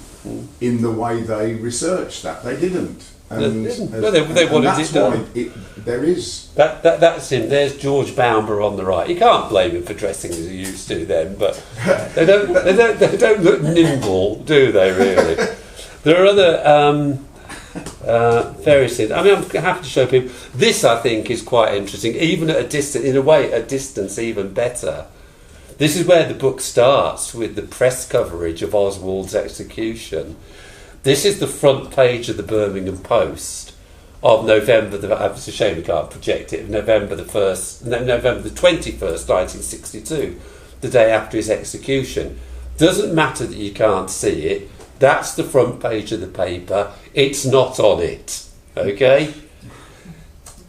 in the way they researched that. They didn't. And, they wanted that's it done. why there is... That's him. There's George Boumber on the right. You can't blame him for dressing as he used to then, but they don't look nimble, do they, really? There are other various things. I mean, I'm happy to show people. This, I think, is quite interesting, even at a distance. In a way, at a distance, even better. This is where the book starts, with the press coverage of Oswald's execution. This is the front page of the Birmingham Post of November. It's a shame we can't project it. November the 21st, 1962, the day after his execution. Doesn't matter that you can't see it. That's the front page of the paper. It's not on it. Okay.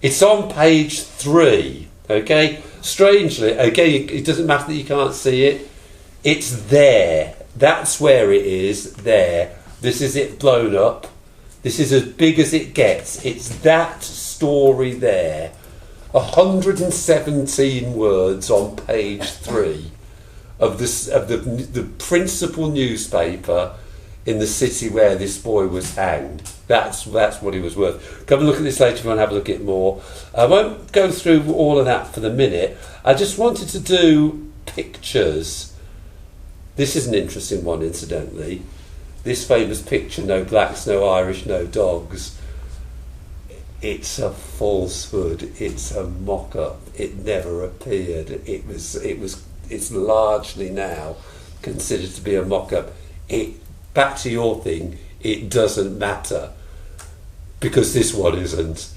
It's on page 3. Okay. Strangely, again, it doesn't matter that you can't see it. It's there. That's where it is. There. This is it blown up. This is as big as it gets. It's that story there. 117 words on page 3 of the principal newspaper in the city where this boy was hanged. That's what he was worth. Come and look at this later if you want to have a look at it more. I won't go through all of that for the minute. I just wanted to do pictures. This is an interesting one, incidentally. This famous picture, no blacks, no Irish, no dogs. It's a falsehood. It's a mock-up. It never appeared. It's largely now considered to be a mock-up. Back to your thing, it doesn't matter, because this one isn't,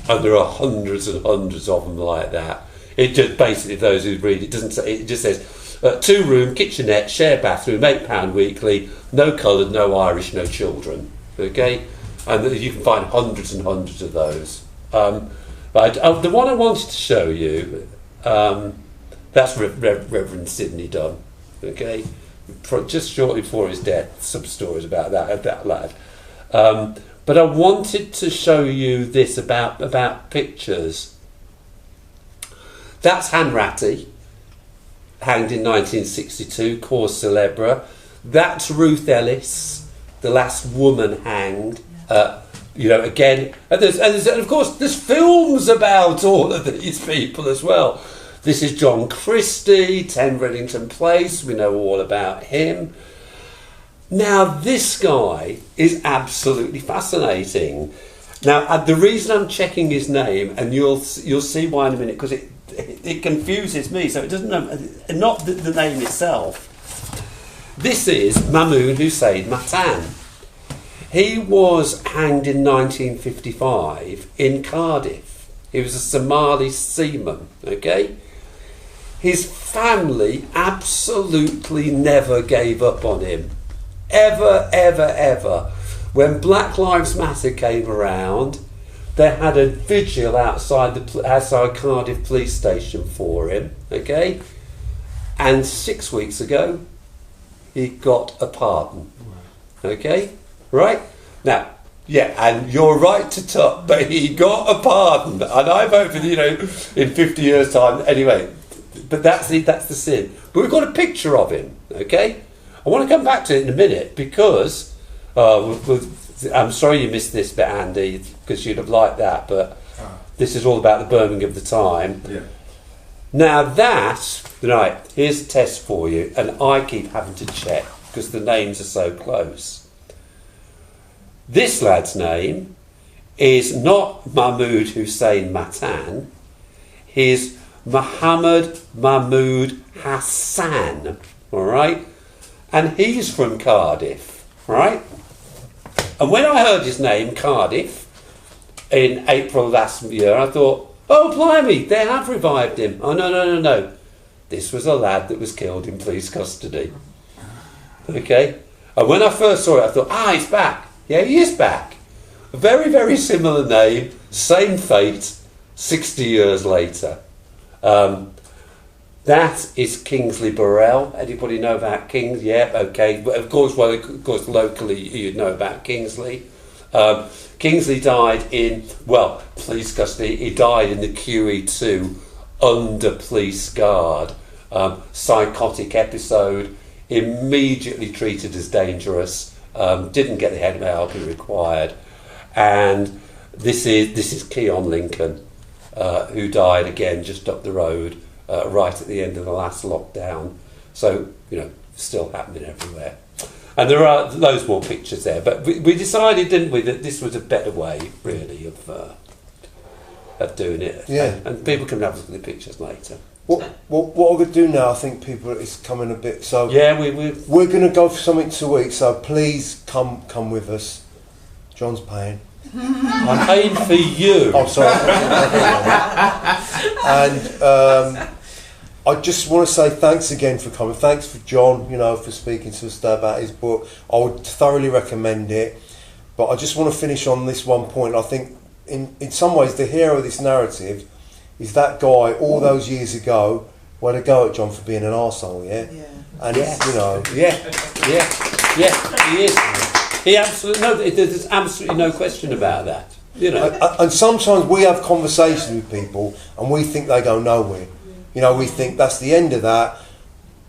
and there are hundreds and hundreds of them like that. It just basically, those who read it, doesn't say. It just says 2-room, kitchenette, shared bathroom, £8 weekly, no coloured, no Irish, no children. Okay, and you can find hundreds and hundreds of those. But the one I wanted to show you, that's Reverend Sidney Dunn. Okay. Just shortly before his death, some stories about that lad. But I wanted to show you this about pictures. That's Hanratty, hanged in 1962, cause célèbre. That's Ruth Ellis, the last woman hanged. Again, and of course there's films about all of these people as well. This is John Christie, 10 Reddington Place. We know all about him. Now, this guy is absolutely fascinating. Now, the reason I'm checking his name, and you'll see why in a minute, because it confuses me. So it doesn't know, not the name itself. This is Mahmoud Hussein Matan. He was hanged in 1955 in Cardiff. He was a Somali seaman. Okay. His family absolutely never gave up on him. Ever, ever, ever. When Black Lives Matter came around, they had a vigil outside Cardiff police station for him. Okay? And 6 weeks ago, he got a pardon. Okay? Right? Now, yeah, and you're right to top, but he got a pardon. And I vote for, in 50 years' time. Anyway, but that's the sin. But we've got a picture of him, okay? I want to come back to it in a minute because I'm sorry you missed this bit, Andy, because you'd have liked that. But this is all about the Birmingham of the time. Yeah. Now right, here's a test for you, and I keep having to check because the names are so close. This lad's name is not Mahmoud Hussein Matan. He's Muhammad Mahmoud Hassan, all right? And he's from Cardiff, right? And when I heard his name, Cardiff, in April last year, I thought, oh, blimey, they have revived him. Oh, no. This was a lad that was killed in police custody. Okay? And when I first saw it, I thought, he's back. Yeah, he is back. A very, very similar name, same fate, 60 years later. That is Kingsley Burrell. Anybody know about Kings? Yeah, okay. But of course, locally you'd know about Kingsley. Kingsley died in, police custody. He died in the QE2 under police guard. Psychotic episode. immediately treated as dangerous, didn't get the head help he required, and this is Keon Lincoln, who died again just up the road, right at the end of the last lockdown. So, you know, still happening everywhere. And there are loads more pictures there, but we decided, didn't we, that this was a better way, really, of doing it. Yeah. And people can have a look at the pictures later. What I'm going to do now, I think people, it's coming a bit, so Yeah, we're going to go for something to eat, so please come with us. John's paying. I'm paying for you. Oh, sorry. And I just want to say thanks again for coming. Thanks for John, you know, for speaking to us today about his book. I would thoroughly recommend it. But I just want to finish on this one point. I think in some ways the hero of this narrative is that guy all those years ago who had a go at John for being an arsehole, yeah? Yeah. And it's, you know... Yeah, he is. He absolutely, no, there's absolutely no question about that. You know. And sometimes we have conversations with people and we think they go nowhere. You know, we think that's the end of that.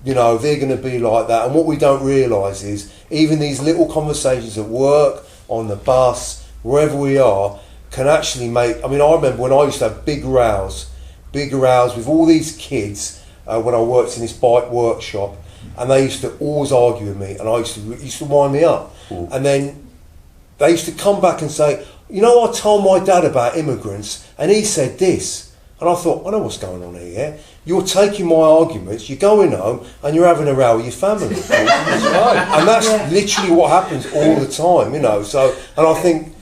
You know, they're going to be like that. And what we don't realise is even these little conversations at work, on the bus, wherever we are, can actually make... I mean, I remember when I used to have big rows with all these kids when I worked in this bike workshop, and they used to always argue with me, and it used to wind me up. And then they used to come back and say, you know, I told my dad about immigrants, and he said this. And I thought, I know what's going on here, yeah? You're taking my arguments, you're going home, and you're having a row with your family. That's right. And that's literally what happens all the time, you know. So, and I think,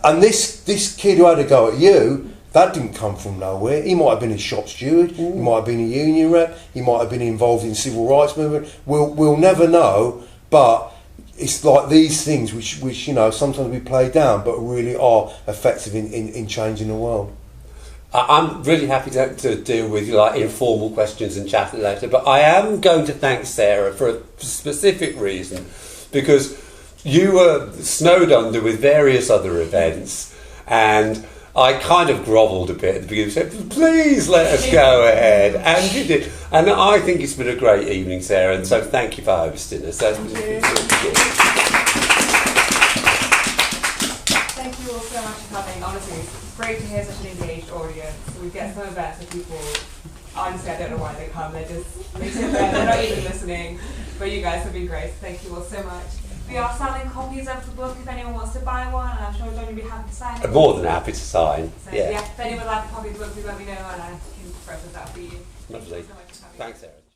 and this kid who had a go at you, that didn't come from nowhere. He might have been a shop steward, he might have been a union rep, he might have been involved in the civil rights movement. We'll never know, but it's like these things which you know, sometimes we play down, but really are effective in changing the world. I'm really happy to deal with like informal questions and chat later, but I am going to thank Sarah for a specific reason, because you were snowed under with various other events, and I kind of grovelled a bit at the beginning and said, please let us go ahead, and you did. And I think it's been a great evening, Sarah, and so thank you for hosting us. Thank you all so much for coming. Honestly, it's great to hear such an engaged audience. We get some events where people, honestly, I don't know why they come, they sit there, they're not even listening, but you guys have been great. Thank you all so much. We are selling copies of the book if anyone wants to buy one, and I'm sure John will be happy to sign it. More than happy to sign. So, yeah, if anyone would like a copy of the book, please let me know, and I can process that for you. Lovely. Thank you so much for coming. Thanks, Sarah.